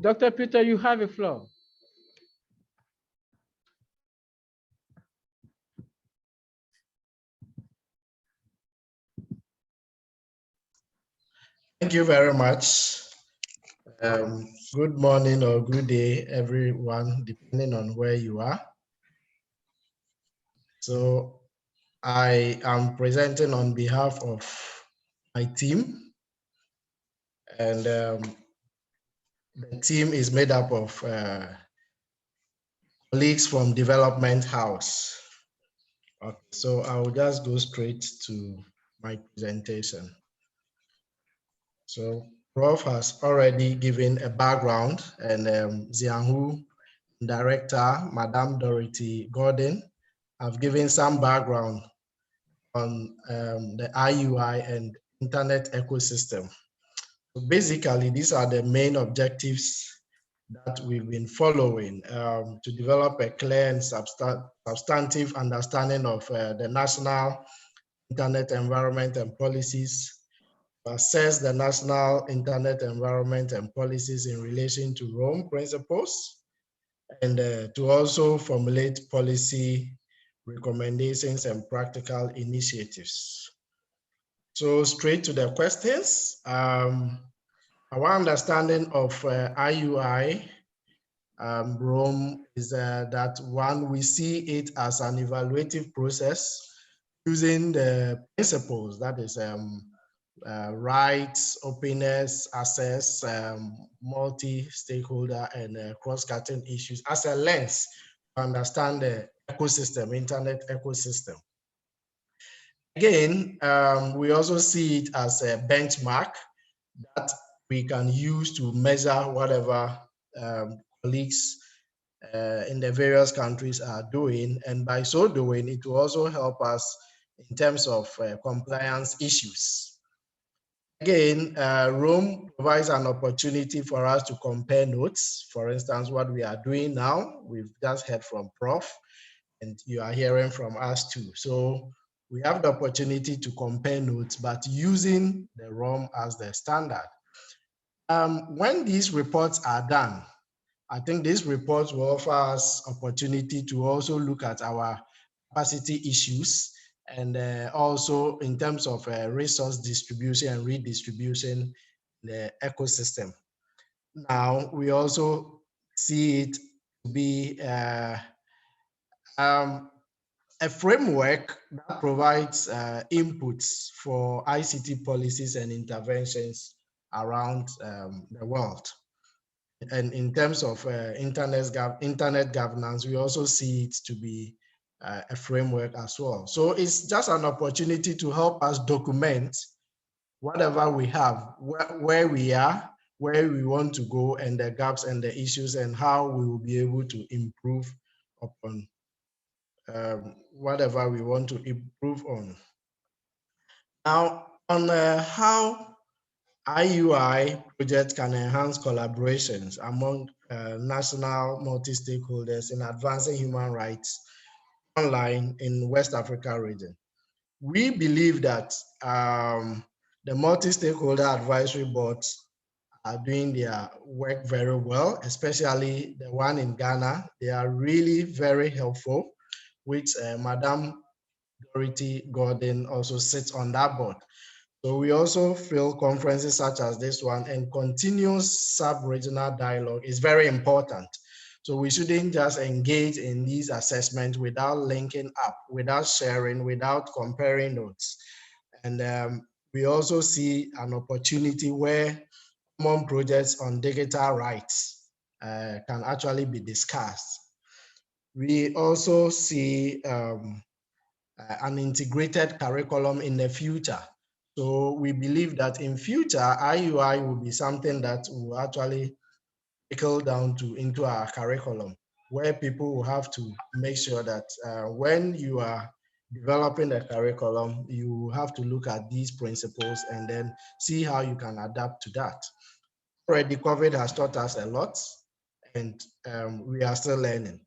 Dr. Peter, you have the floor. Thank you very much. Good morning or good day, everyone, depending on where you are. So I am presenting on behalf of my team, and the team is made up of colleagues from Development House. Okay, so I will just go straight to my presentation. So Prof has already given a background, and Xianghu Director, Madame Dorothy Gordon, have given some background on the IUI and internet ecosystem. So basically, these are the main objectives that we've been following to develop a clear and substantive understanding of the national internet environment and policies, assess the national internet environment and policies in relation to Rome principles, and to also formulate policy recommendations and practical initiatives. So straight to the questions. Our understanding of IUI Rome is that one, we see it as an evaluative process using the principles, that is rights, openness, access, multi-stakeholder and cross-cutting issues as a lens to understand the ecosystem, internet ecosystem. Again, we also see it as a benchmark that we can use to measure whatever colleagues in the various countries are doing. And by so doing, it will also help us in terms of compliance issues. Again, Rome provides an opportunity for us to compare notes. For instance, what we are doing now, we've just heard from Prof, and you are hearing from us too. So we have the opportunity to compare notes, but using the Rome as the standard. When these reports are done, I think these reports will offer us opportunity to also look at our capacity issues, and also in terms of resource distribution and redistribution in the ecosystem. Now, we also see it to be a framework that provides inputs for ICT policies and interventions around the world. And in terms of internet governance, we also see it to be a framework as well. So it's just an opportunity to help us document whatever we have, where we are, where we want to go, and the gaps and the issues, and how we will be able to improve upon whatever we want to improve on. Now, on how IUI project can enhance collaborations among national multi-stakeholders in advancing human rights online in West Africa region. We believe that the multi-stakeholder advisory boards are doing their work very well, especially the one in Ghana. They are really very helpful, which Madam Dorothy Gordon also sits on that board. So we also feel conferences such as this one and continuous sub-regional dialogue is very important. So we shouldn't just engage in these assessments without linking up, without sharing, without comparing notes. And we also see an opportunity where common projects on digital rights can actually be discussed. We also see an integrated curriculum in the future. So we believe that in future, IUI will be something that will actually trickle down into our curriculum, where people will have to make sure that when you are developing a curriculum, you have to look at these principles and then see how you can adapt to that. Already COVID has taught us a lot, and we are still learning.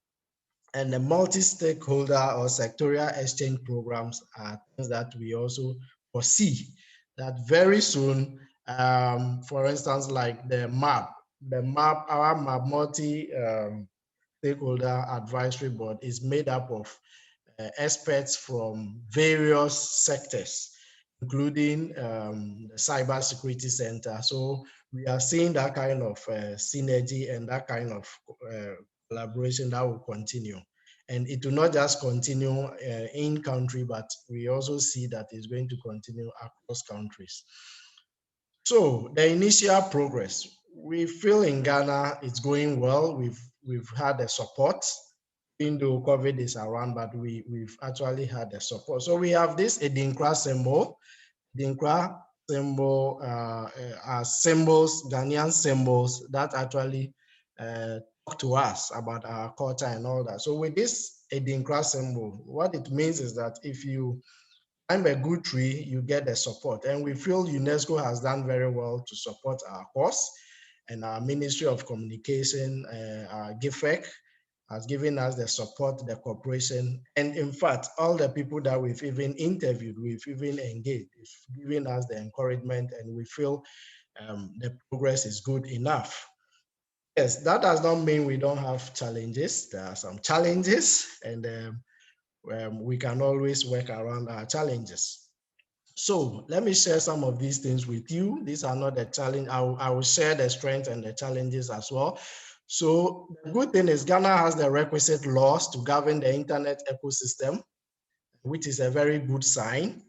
And the multi-stakeholder or sectorial exchange programs are things that we also foresee that very soon, for instance, like the MAP, our MAP multi-stakeholder advisory board is made up of experts from various sectors, including the Cybersecurity Center. So we are seeing that kind of synergy and that kind of collaboration that will continue. And it will not just continue in country, but we also see that it's going to continue across countries. So the initial progress, we feel in Ghana it's going well. We've had the support, even though COVID is around, but we've actually had the support. So we have this Edinkra symbol. Edinkra symbol are symbols, Ghanaian symbols that actually talk to us about our culture and all that. So with this Edinkra symbol, what it means is that if you climb a good tree, you get the support. And we feel UNESCO has done very well to support our cause, and our Ministry of Communication, our GIFEC, has given us the support, the cooperation, and in fact, all the people that we've even interviewed, we've even engaged, it's given us the encouragement, and we feel the progress is good enough. Yes, that does not mean we don't have challenges. There are some challenges, and we can always work around our challenges. So let me share some of these things with you. These are not the challenge. I will share the strengths and the challenges as well. So the good thing is Ghana has the requisite laws to govern the internet ecosystem, which is a very good sign.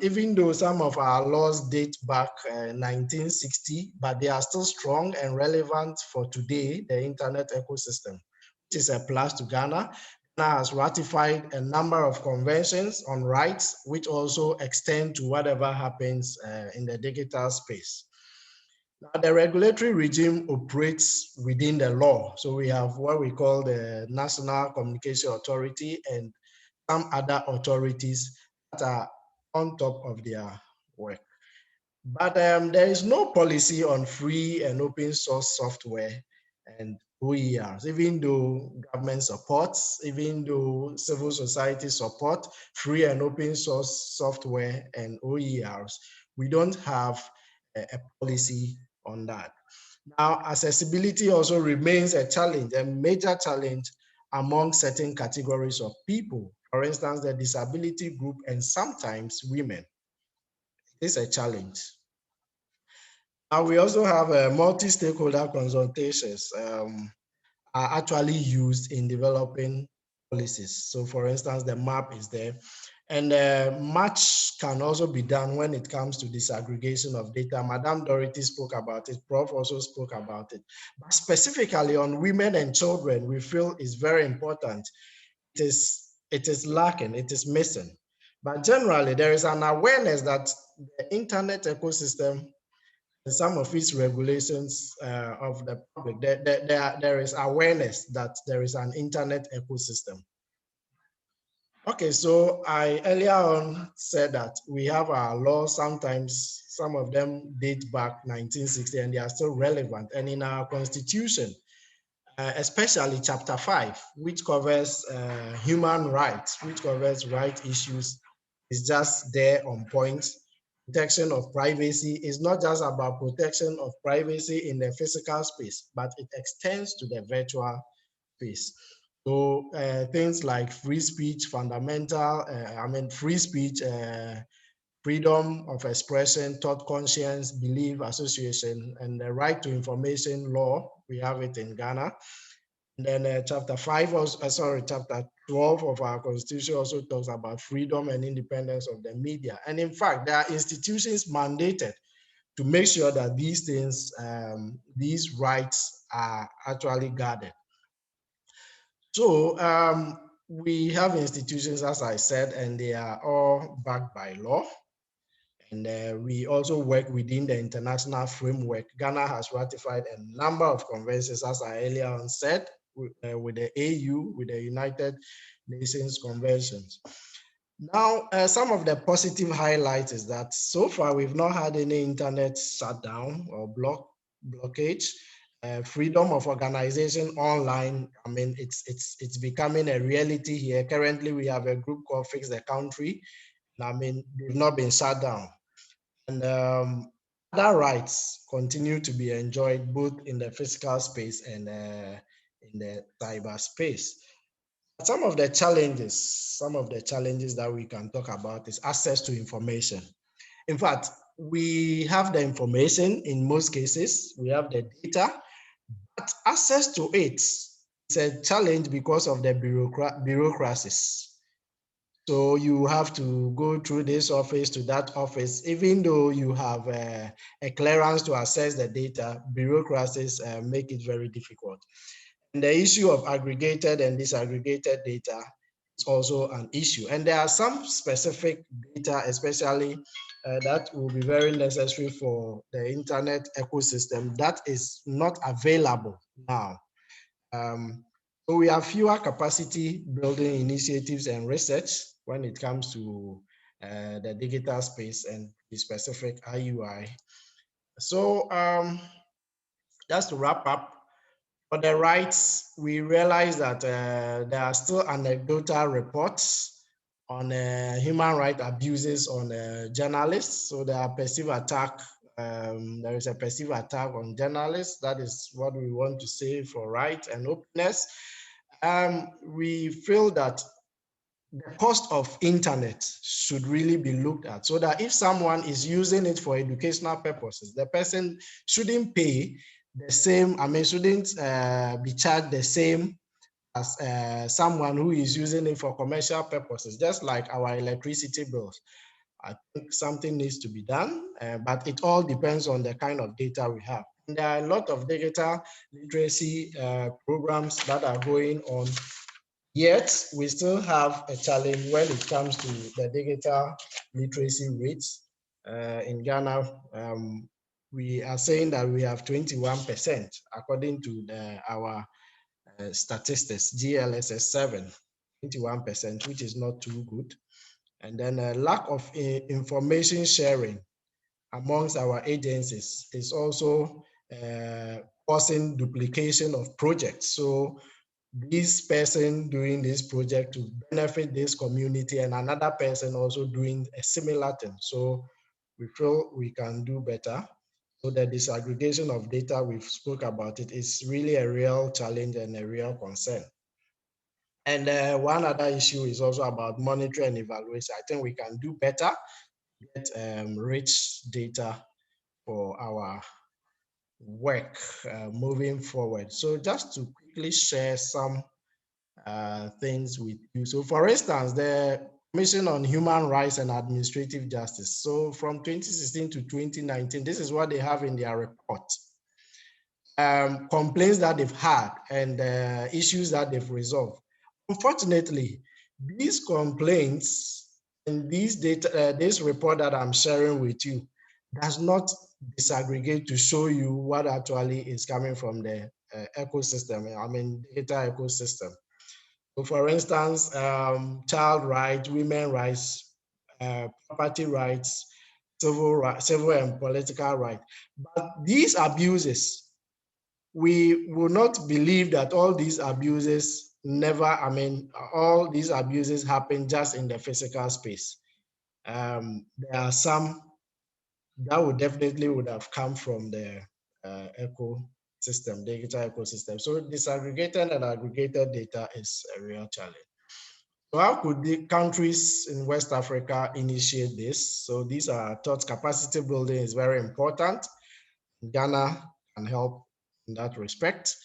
Even though some of our laws date back 1960, but they are still strong and relevant for today, the internet ecosystem, which is a plus to Ghana. Ghana has ratified a number of conventions on rights, which also extend to whatever happens in the digital space. Now, the regulatory regime operates within the law. So we have what we call the National Communication Authority and some other authorities that are on top of their work. But there is no policy on free and open source software and OERs, even though government supports, even though civil society support free and open source software and OERs, we don't have a policy on that. Now, accessibility also remains a challenge, a major challenge among certain categories of people. For instance, the disability group and sometimes women. It's a challenge. Now, we also have multi-stakeholder consultations are actually used in developing policies. So for instance, the MAP is there. And much can also be done when it comes to disaggregation of data. Madame Dorothy spoke about it, Prof also spoke about it. But specifically on women and children, we feel is very important. It is it is lacking, it is missing. But generally, there is an awareness that the internet ecosystem and some of its regulations of the public, there is awareness that there is an internet ecosystem. Okay, so I earlier on said that we have our laws, sometimes some of them date back 1960 and they are still relevant. And in our constitution, especially chapter 5, which covers human rights, which covers right issues, is just there on point. Protection of privacy is not just about protection of privacy in the physical space, but it extends to the virtual space. So things like free speech, fundamental, free speech, freedom of expression, thought, conscience, belief, association, and the right to information law, we have it in Ghana. And then chapter 12 of our constitution also talks about freedom and independence of the media. And in fact, there are institutions mandated to make sure that these things, these rights are actually guarded. So we have institutions, as I said, and they are all backed by law. And we also work within the international framework. Ghana has ratified a number of conventions, as I earlier on said, with the AU, with the United Nations Conventions. Now, some of the positive highlights is that so far we've not had any internet shutdown or blockage. Freedom of organization online, I mean, it's becoming a reality here. Currently, we have a group called Fix the Country. I mean, they've not been shut down. And other rights continue to be enjoyed both in the physical space and in the cyberspace. Some of the challenges that we can talk about is access to information. In fact, we have the information in most cases, we have the data, but access to it is a challenge because of the bureaucracies. So you have to go through this office to that office, even though you have a clearance to access the data, bureaucracies make it very difficult. And the issue of aggregated and disaggregated data is also an issue. And there are some specific data, especially that will be very necessary for the internet ecosystem that is not available now. So we have fewer capacity building initiatives and research when it comes to the digital space and the specific IUI. So just to wrap up, for the rights, we realize that there are still anecdotal reports on human rights abuses on journalists. So there are perceived attack. There is a perceived attack on journalists. That is what we want to say for right and openness. We feel that the cost of internet should really be looked at, so that if someone is using it for educational purposes, the person shouldn't pay the same, shouldn't be charged the same as someone who is using it for commercial purposes, just like our electricity bills. I think something needs to be done, but it all depends on the kind of data we have. And there are a lot of digital literacy programs that are going on, yet we still have a challenge when it comes to the digital literacy rates. In Ghana, we are saying that we have 21% according to our statistics, GLSS 7, 21%, which is not too good. And then a lack of information sharing amongst our agencies is also causing duplication of projects. So this person doing this project to benefit this community and another person also doing a similar thing. So we feel we can do better. So the disaggregation of data, we've spoke about it, is really a real challenge and a real concern. And one other issue is also about monitoring and evaluation. I think we can do better, get rich data for our work moving forward. So just to quickly share some things with you. So for instance, the Commission on Human Rights and Administrative Justice. So from 2016 to 2019, this is what they have in their report. Complaints that they've had and issues that they've resolved. Unfortunately, these complaints and these data, this report that I'm sharing with you does not disaggregate to show you what actually is coming from the ecosystem, I mean, data ecosystem. So for instance, child rights, women rights, property rights, civil and political rights. But these abuses, we will not believe that all these abuses never, I mean, all these abuses happen just in the physical space. There are some that would have come from the ecosystem, digital ecosystem. So disaggregated and aggregated data is a real challenge. So how could the countries in West Africa initiate this? So these are thought capacity building is very important. Ghana can help in that respect.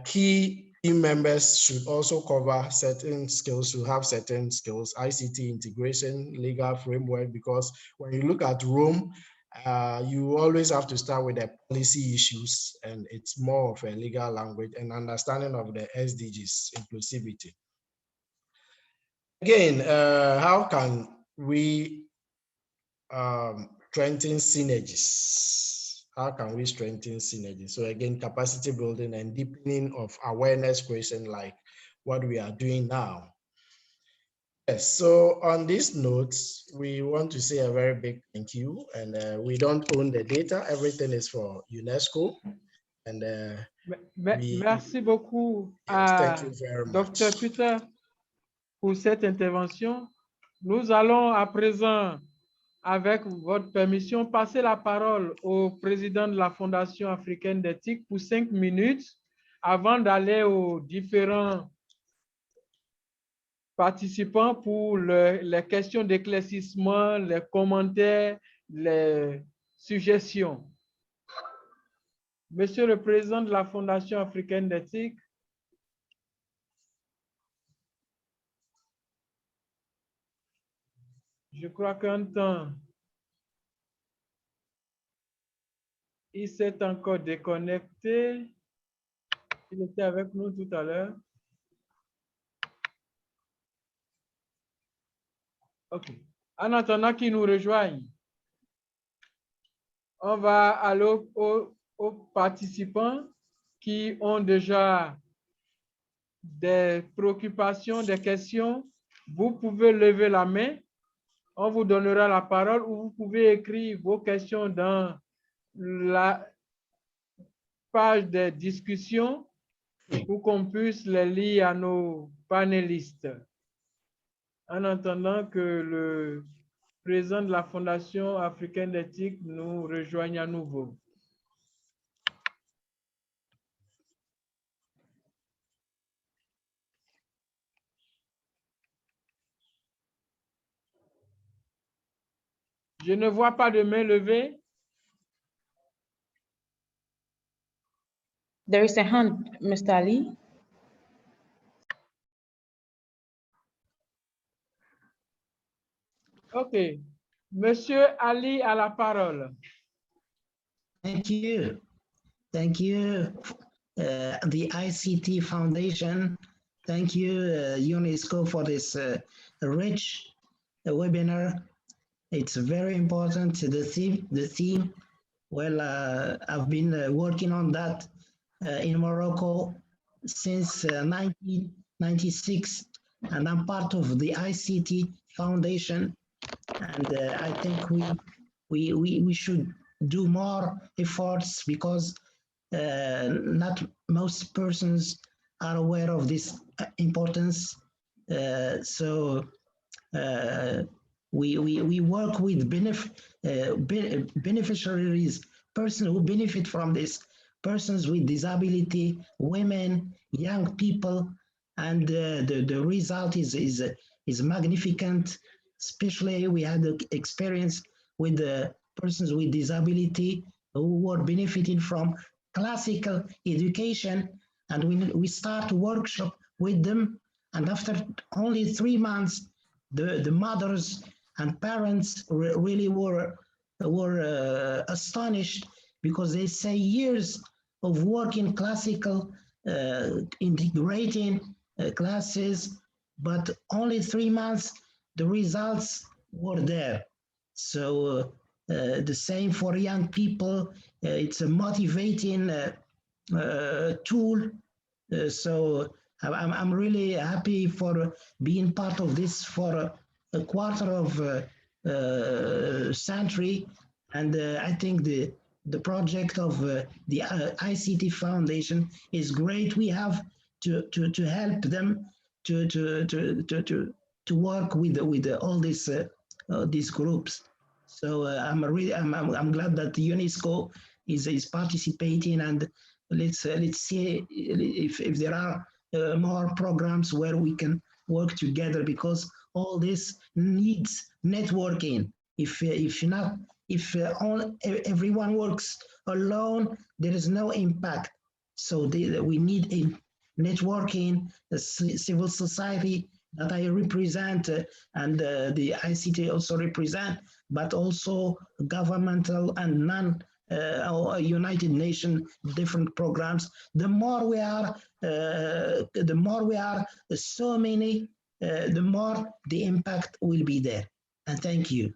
Key team members should also cover certain skills, should have certain skills, ICT integration, legal framework, because when you look at Rome, you always have to start with the policy issues, and it's more of a legal language and understanding of the SDGs, inclusivity. Again, how can we strengthen synergies? How can we strengthen synergy? So again, capacity building and deepening of awareness creation, like what we are doing now. Yes, so on these notes, we want to say a very big thank you. And we don't own the data, everything is for UNESCO. And merci beaucoup thank à you very Dr. much. Peter pour cette intervention. Nous allons à présent, avec votre permission, passer la parole au président de la Fondation africaine d'éthique pour 5 minutes avant d'aller aux différents participants pour les questions d'éclaircissement, les commentaires, les suggestions. Monsieur le Président de la Fondation africaine d'éthique, je crois qu'un temps, il s'est encore déconnecté. Il était avec nous tout à l'heure. OK. En attendant qu'il nous rejoigne, on va aller aux participants qui ont déjà des préoccupations, des questions. Vous pouvez lever la main. On vous donnera la parole ou vous pouvez écrire vos questions dans la page de discussion pour qu'on puisse les lire à nos panélistes. En attendant que le président de la Fondation africaine d'éthique nous rejoigne à nouveau. Je ne vois pas de main levée. There is a hand, Mr. Ali. OK. Monsieur Ali a la parole. Thank you. Thank you, the ICT Foundation. Thank you, UNESCO, for this rich webinar. It's very important. The theme. Well, I've been working on that in Morocco since 1996, and I'm part of the ICT Foundation. And I think we should do more efforts because not most persons are aware of this importance. So we work with beneficiaries, persons who benefit from this, persons with disability, women, young people, and the result is magnificent. Especially we had the experience with the persons with disability who were benefiting from classical education, and we start a workshop with them, and after only 3 months, the mothers and parents really were astonished, because they say years of working classical integrating classes but only 3 months, the results were there. So the same for young people. It's a motivating tool. So I'm really happy for being part of this for a quarter of century. And I think the project of the ICT Foundation is great. We have to help them to work with all these groups. So I'm glad that UNESCO is participating, and let's see if there are more programs where we can work together, because all this needs networking. If everyone works alone, there is no impact. So we need a networking, the civil society that I represent, and the ICT also represent, but also governmental and United Nations different programs. The more we are so many, the more the impact will be there. And thank you.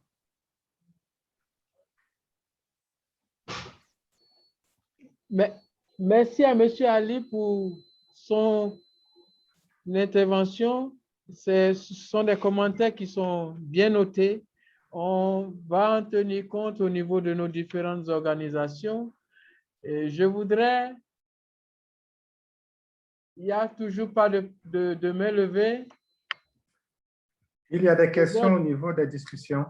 Merci à M. Ali pour son intervention. Ce sont des commentaires qui sont bien notés. On va en tenir compte au niveau de nos différentes organisations. Et je voudrais, il n'y a toujours pas de main levée. Il y a des questions au niveau des discussions.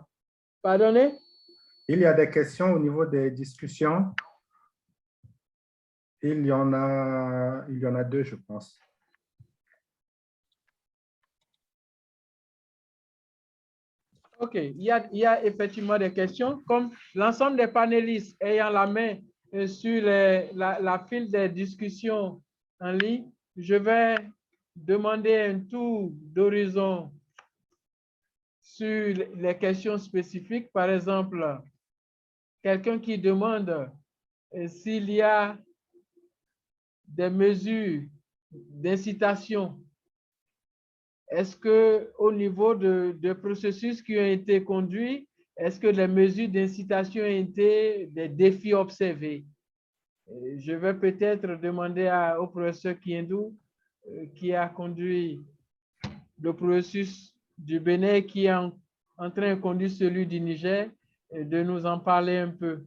Pardonnez? Il y a des questions au niveau des discussions. Il y en a deux, je pense. OK, il y a effectivement des questions. Comme l'ensemble des panélistes ayant la main sur la file des discussions en ligne, je vais demander un tour d'horizon sur les questions spécifiques. Par exemple, quelqu'un qui demande s'il y a des mesures d'incitation. Est-ce qu'au niveau de processus qui ont été conduits, est-ce que les mesures d'incitation ont été des défis observés? Je vais peut-être demander au professeur Kiendou, qui a conduit le processus du Bénin, qui est en train de conduire celui du Niger, de nous en parler un peu.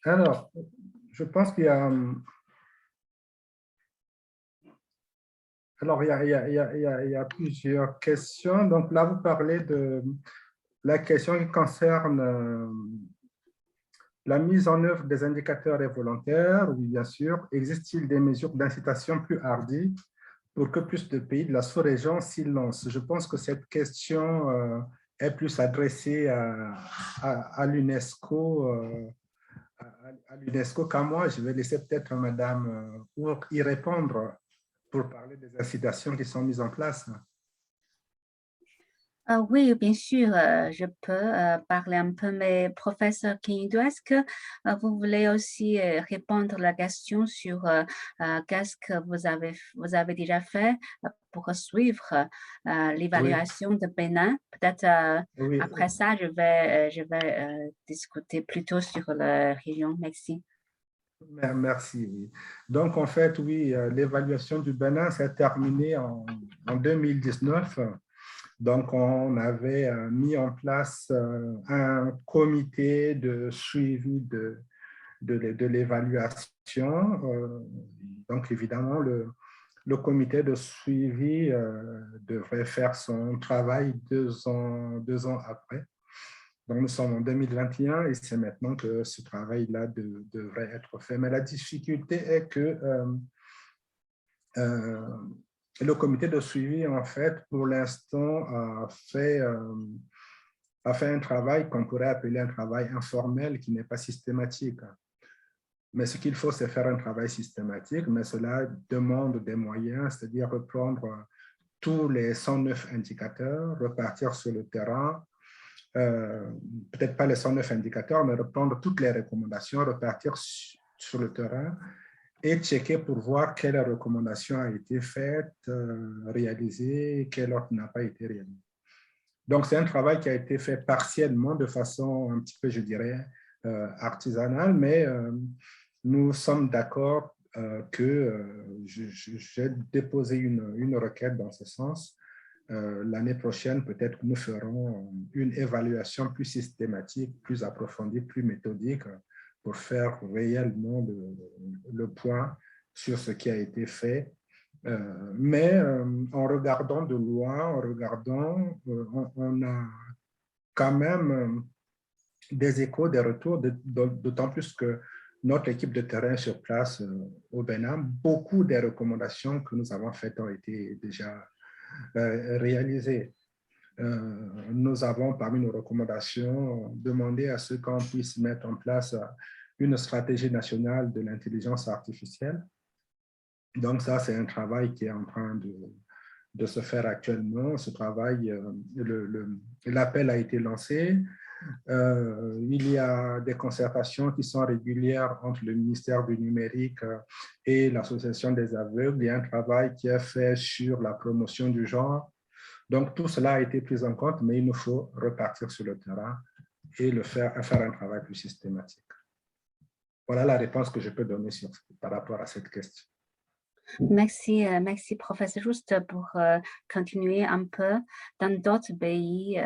Alors, je pense qu'il y a... Alors, il y a plusieurs questions. Donc là, vous parlez de la question qui concerne la mise en œuvre des indicateurs et volontaires. Oui, bien sûr. Existe-t-il des mesures d'incitation plus hardies pour que plus de pays de la sous-région s'y lancent? Je pense que cette question est plus adressée à l'UNESCO qu'à moi. Je vais laisser peut-être Madame Our y répondre pour parler des incitations qui sont mises en place. Oui, bien sûr, je peux parler un peu, mais professeur Kiendou, est-ce que vous voulez aussi répondre à la question sur qu'est-ce que vous avez déjà fait pour suivre l'évaluation de Bénin? Peut-être Oui. après ça, je vais discuter plutôt sur la région. Merci. Merci. Oui. Donc, en fait, oui, l'évaluation du Bénin s'est terminée en 2019. Donc, on avait mis en place un comité de suivi de l'évaluation. Donc, évidemment, le comité de suivi devrait faire son travail deux ans après. Donc, nous sommes en 2021 et c'est maintenant que ce travail-là devrait être fait. Mais la difficulté est que le comité de suivi, en fait, pour l'instant, a fait un travail qu'on pourrait appeler un travail informel qui n'est pas systématique. Mais ce qu'il faut, c'est faire un travail systématique, mais cela demande des moyens, c'est-à-dire reprendre tous les 109 indicateurs, repartir sur le terrain, peut-être pas les 109 indicateurs, mais reprendre toutes les recommandations, repartir sur le terrain, et checker pour voir quelle recommandation a été faite, réalisée, quelle autre n'a pas été réalisée. Donc, c'est un travail qui a été fait partiellement de façon un petit peu, je dirais, artisanale, mais nous sommes d'accord que j'ai déposé une requête dans ce sens. L'année prochaine, peut-être que nous ferons une évaluation plus systématique, plus approfondie, plus méthodique pour faire réellement le point sur ce qui a été fait. Mais en regardant de loin, on a quand même des échos, des retours, d'autant plus que notre équipe de terrain sur place au Bénin, beaucoup des recommandations que nous avons faites ont été déjà réalisées. Nous avons, parmi nos recommandations, demandé à ce qu'on puisse mettre en place une stratégie nationale de l'intelligence artificielle. Donc ça, c'est un travail qui est en train de se faire actuellement. Ce travail, l'appel a été lancé. Il y a des concertations qui sont régulières entre le ministère du numérique et l'Association des aveugles. Il y a un travail qui est fait sur la promotion du genre. Donc, tout cela a été pris en compte, mais il nous faut repartir sur le terrain et faire un travail plus systématique. Voilà la réponse que je peux donner par rapport à cette question. Merci, merci professeur. Juste pour continuer un peu, dans d'autres pays,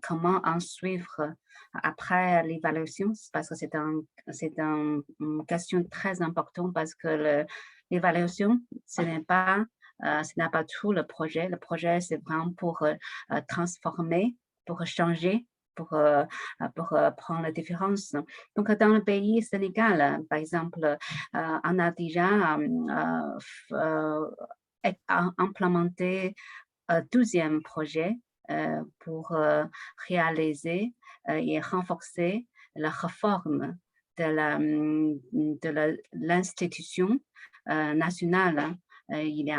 comment en suivre après l'évaluation? Parce que c'est une question très importante parce que l'évaluation, ce n'est pas tout le projet. Le projet, c'est vraiment pour transformer, pour changer, pour prendre la différence. Donc, dans le pays Sénégal, par exemple, on a déjà implémenté un 12e projet pour réaliser et renforcer la réforme de l'institution nationale. Il y a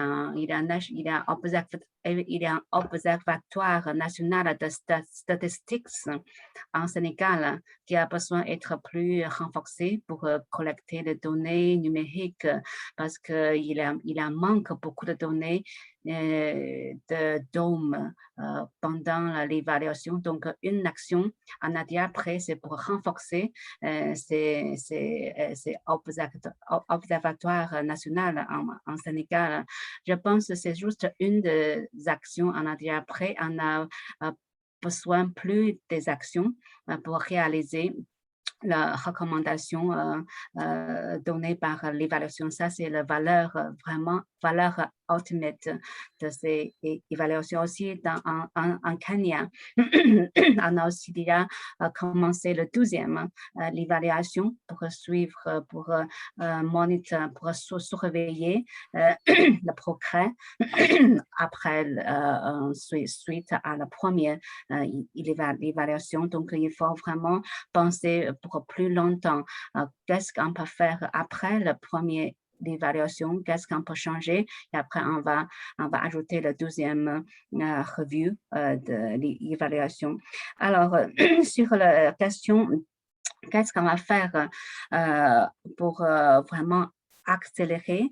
un observatoire national de statistiques en Sénégal qui a besoin d'être plus renforcé pour collecter les données numériques parce qu'il en manque beaucoup de données de DOM pendant l'évaluation. Donc, une action en année après, c'est pour renforcer ces observatoires nationaux en Sénégal. Je pense que c'est juste une des actions en année après. On a besoin plus des actions pour réaliser la recommandation donnée par l'évaluation. Ça, c'est la valeur, vraiment, valeur ultimate de ces évaluations. Aussi, en Kenya, on a aussi déjà commencé le 12e, l'évaluation pour suivre, pour monitorer, pour surveiller le progrès après, suite à la première évaluation. Donc, il faut vraiment penser pour plus longtemps qu'est-ce qu'on peut faire après la première l'évaluation, qu'est-ce qu'on peut changer, et après on va ajouter le 12e review de l'évaluation. Alors, sur la question, qu'est-ce qu'on va faire pour vraiment accélérer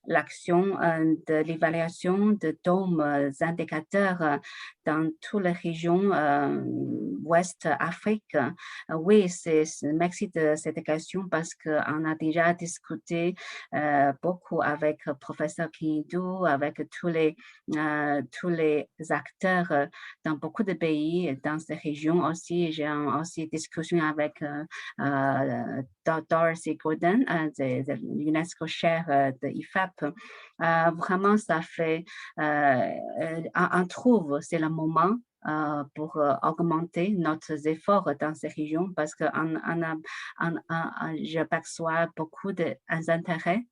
l'action de l'évaluation de DOM indicateurs dans toutes les régions Ouest Afrique. Oui, merci de cette question parce qu'on a déjà discuté beaucoup avec le professeur Kidou, avec tous les acteurs dans beaucoup de pays, dans ces régions aussi. J'ai aussi discussion avec Dorothy Gordon, de l'UNESCO Chair de IFAP. Vraiment, ça fait, on trouve, c'est le moment pour augmenter nos efforts dans ces régions parce que je perçois beaucoup d'intérêts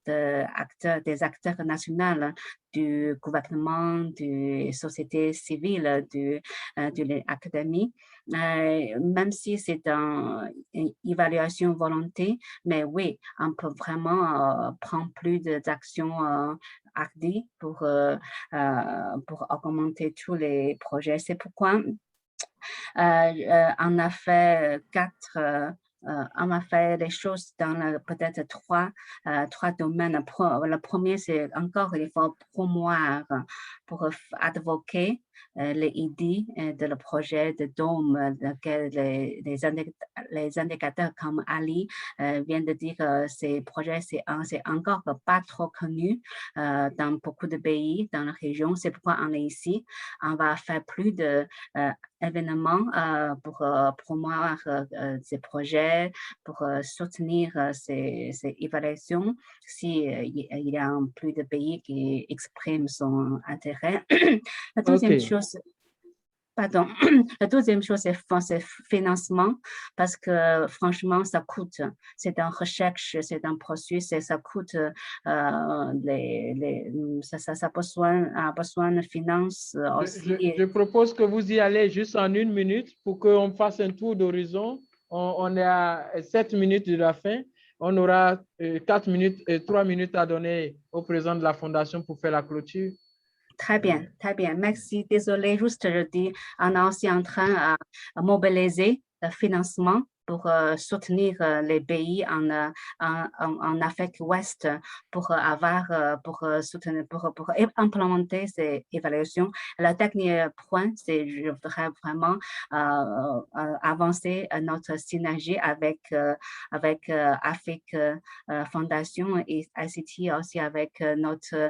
des acteurs nationaux, du gouvernement, de la société civile, de l'académie, même si c'est une évaluation volonté, mais oui, on peut vraiment prendre plus d'actions hardies pour augmenter tous les projets. C'est pourquoi on a fait 4 on a fait des choses dans peut-être trois domaines. Le premier, c'est encore, il faut promouvoir pour advoquer les idées de le projet de DOME, les indicateurs comme Ali vient de dire que ces projets, c'est encore pas trop connu dans beaucoup de pays, dans la région. C'est pourquoi on est ici. On va faire plus de événements pour promouvoir ces projets, pour soutenir ces évaluations s'il y a plus de pays qui expriment son intérêt. La deuxième chose, pardon, la deuxième chose, c'est financement, parce que franchement, ça coûte. C'est une recherche, c'est un processus, et ça coûte, ça a besoin de finances aussi. Je propose que vous y allez juste en 1 minute pour qu'on fasse un tour d'horizon. On est à 7 minutes de la fin. On aura 4 minutes et 3 minutes à donner au président de la Fondation pour faire la clôture. Très bien, merci. Désolé, juste je dis, on est aussi en train de mobiliser le financement pour soutenir les pays en Afrique ouest pour soutenir, pour implémenter ces évaluations. Le dernier point, c'est je voudrais vraiment avancer notre synergie avec Afrique Fondation et ICT aussi avec notre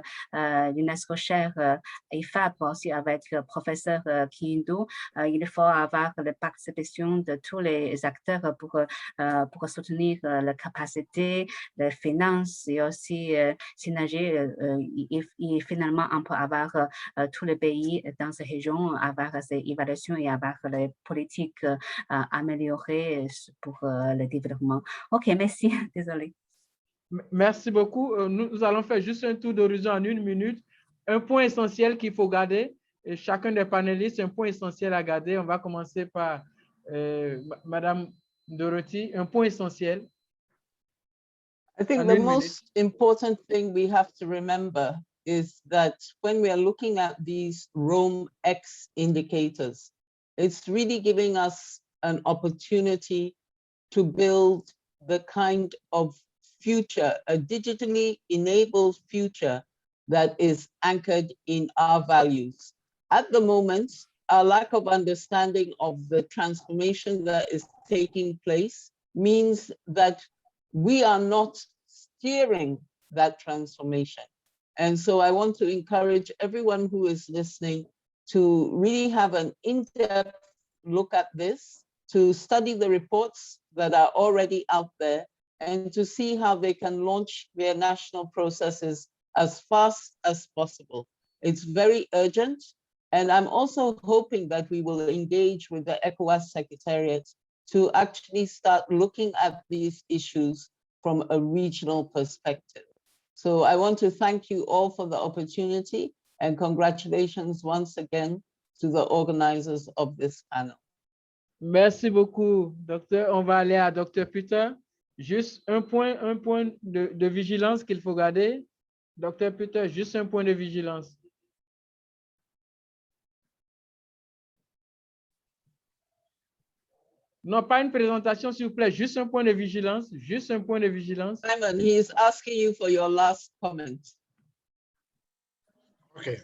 UNESCO Chair IFAP aussi avec le professeur Kiyindou. Il faut avoir la participation de tous les acteurs pour soutenir la capacité, les finances et aussi synergie. Et finalement, on peut avoir tous les pays dans ces régions, avoir ces évaluations et avoir les politiques améliorées pour le développement. OK, merci. Désolée. Merci beaucoup. Nous allons faire juste un tour d'horizon en 1 minute. Un point essentiel qu'il faut garder, et chacun des panélistes, un point essentiel à garder. On va commencer par Madame Dorothy, un point essentiel. I think the most important thing we have to remember is that when we are looking at these Rome X indicators, it's really giving us an opportunity to build the kind of future, a digitally enabled future that is anchored in our values. At the moment, our lack of understanding of the transformation that is taking place means that we are not steering that transformation. And so I want to encourage everyone who is listening to really have an in-depth look at this, to study the reports that are already out there, and to see how they can launch their national processes as fast as possible. It's very urgent. And I'm also hoping that we will engage with the ECOWAS Secretariat to actually start looking at these issues from a regional perspective. So I want to thank you all for the opportunity, and congratulations once again to the organizers of this panel. Merci beaucoup, docteur. On va aller à Dr. Peter. Juste un point de vigilance qu'il faut garder. Dr. Peter, juste un point de vigilance. Non, pas une présentation, s'il vous plaît. Juste un point de vigilance. Juste un point de vigilance. Simon, he is asking you for your last comment. Okay.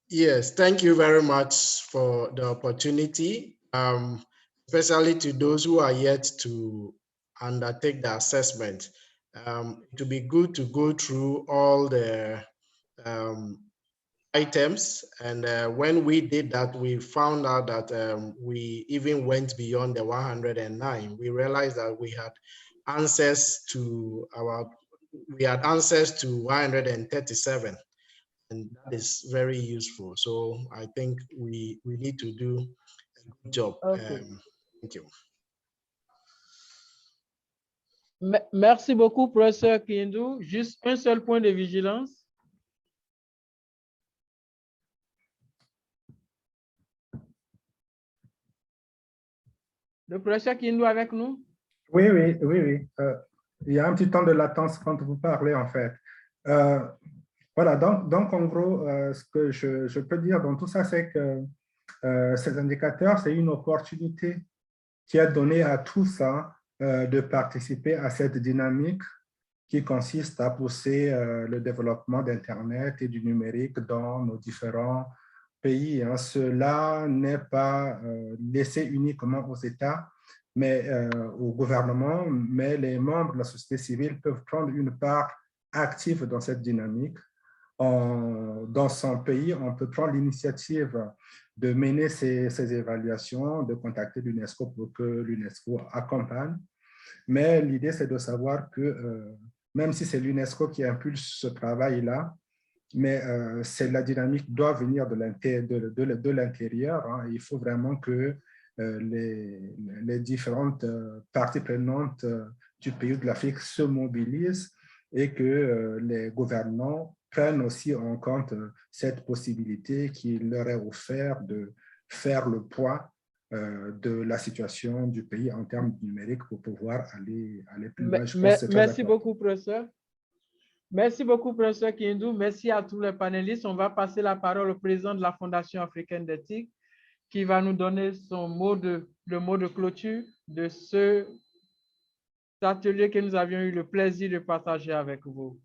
Yes, thank you very much for the opportunity, especially to those who are yet to undertake the assessment. It would be good to go through all the items, and when we did that, we found out that we even went beyond the 109. We realized that we had answers to 137, and that is very useful. So I think we need to do a good job. Okay. Thank you. Merci beaucoup, professeur Kiyindou. Juste un seul point de vigilance. Le professeur Kiyindou avec nous? Oui. Il y a un petit temps de latence quand vous parlez, en fait. Voilà, donc en gros, ce que je peux dire dans tout ça, c'est que ces indicateurs, c'est une opportunité qui a donné à tous de participer à cette dynamique qui consiste à pousser le développement d'Internet et du numérique dans nos différents pays. Cela n'est pas laissé uniquement aux États, mais au gouvernement, mais les membres de la société civile peuvent prendre une part active dans cette dynamique. Dans son pays, on peut prendre l'initiative de mener ces évaluations, de contacter l'UNESCO pour que l'UNESCO accompagne. Mais l'idée, c'est de savoir que même si c'est l'UNESCO qui impulse ce travail-là, mais la dynamique doit venir de l'intérieur. Il faut vraiment que les différentes parties prenantes du pays de l'Afrique se mobilisent et que les gouvernants prennent aussi en compte cette possibilité qui leur est offerte de faire le poids de la situation du pays en termes numériques pour pouvoir aller plus loin. Merci beaucoup, professeur. Merci beaucoup, professeur Kindou. Merci à tous les panélistes. On va passer la parole au président de la Fondation africaine d'éthique qui va nous donner le mot de clôture de cet atelier que nous avions eu le plaisir de partager avec vous.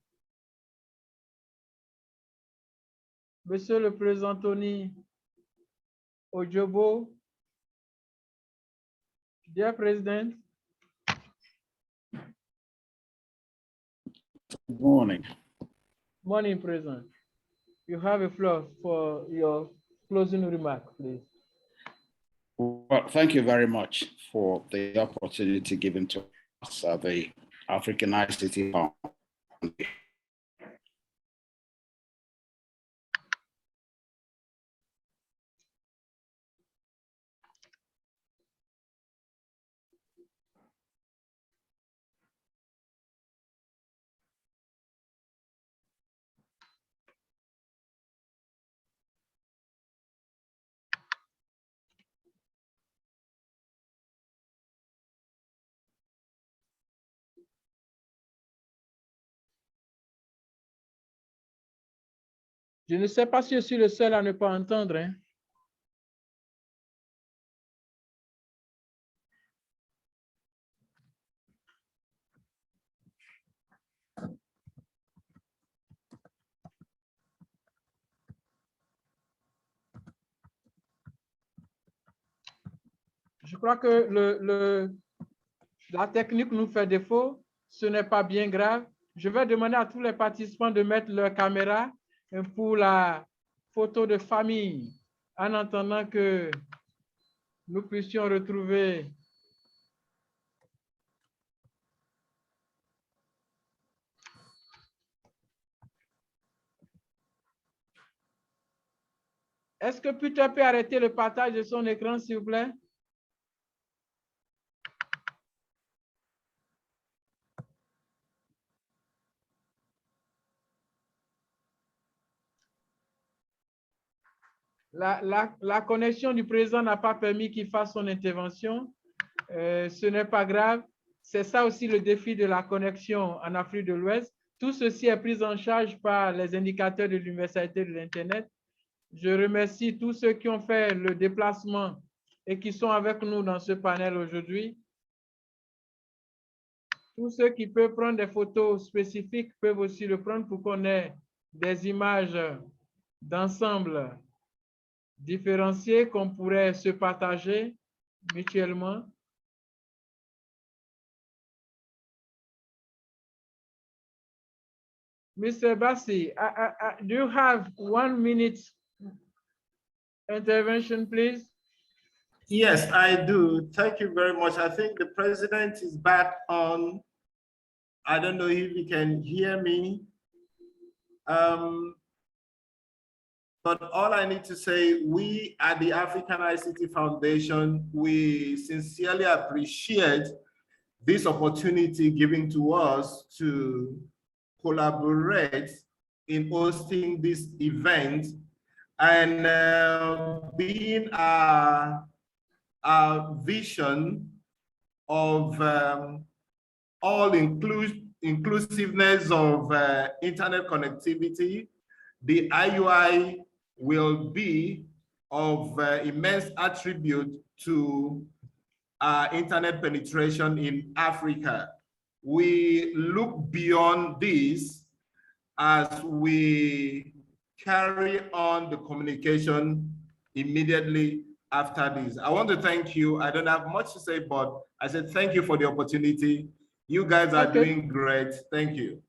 Monsieur le président Tony Ojobo, dear President. Good morning. Morning, President. You have a floor for your closing remark, please. Well, thank you very much for the opportunity given to us at the African ICT Foundation. Je ne sais pas si je suis le seul à ne pas entendre. Hein? Je crois que la technique nous fait défaut. Ce n'est pas bien grave. Je vais demander à tous les participants de mettre leur caméra pour la photo de famille, en attendant que nous puissions retrouver Est-ce que Peter peut arrêter le partage de son écran, s'il vous plaît? La connexion du président n'a pas permis qu'il fasse son intervention. Ce n'est pas grave. C'est ça aussi le défi de la connexion en Afrique de l'Ouest. Tout ceci est pris en charge par les indicateurs de l'Universalité de l'Internet. Je remercie tous ceux qui ont fait le déplacement et qui sont avec nous dans ce panel aujourd'hui. Tous ceux qui peuvent prendre des photos spécifiques peuvent aussi le prendre pour qu'on ait des images d'ensemble différenciées qu'on pourrait se partager mutuellement. Mr. Bassi, do you have 1 minute intervention, please? Yes, I do. Thank you very much. I think the president is back on. I don't know if he can hear me. But all I need to say, we at the African ICT Foundation, we sincerely appreciate this opportunity given to us to collaborate in hosting this event and being our vision of all inclusiveness of internet connectivity. The IUI will be of immense attribute to internet penetration in Africa. We look beyond this as we carry on the communication immediately after this. I want to thank you. I don't have much to say, but I said thank you for the opportunity. You guys are doing great. Thank you.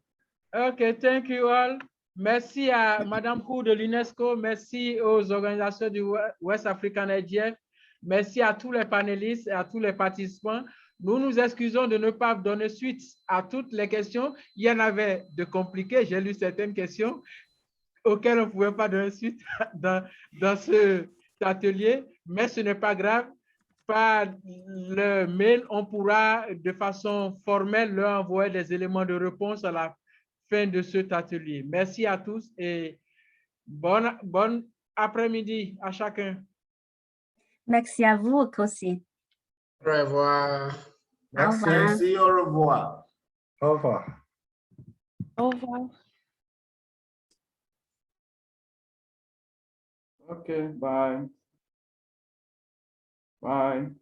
OK, thank you all. Merci à Madame Kou de l'UNESCO. Merci aux organisations du West African IGF. Merci à tous les panélistes et à tous les participants. Nous nous excusons de ne pas donner suite à toutes les questions. Il y en avait de compliquées. J'ai lu certaines questions auxquelles on ne pouvait pas donner suite dans cet atelier, mais ce n'est pas grave. Par le mail, on pourra de façon formelle leur envoyer des éléments de réponse à la fin de cet atelier. Merci à tous et bon après-midi à chacun. Merci à vous aussi. Au revoir. Merci. Merci, au revoir. Au revoir. Au revoir. OK, bye. Bye.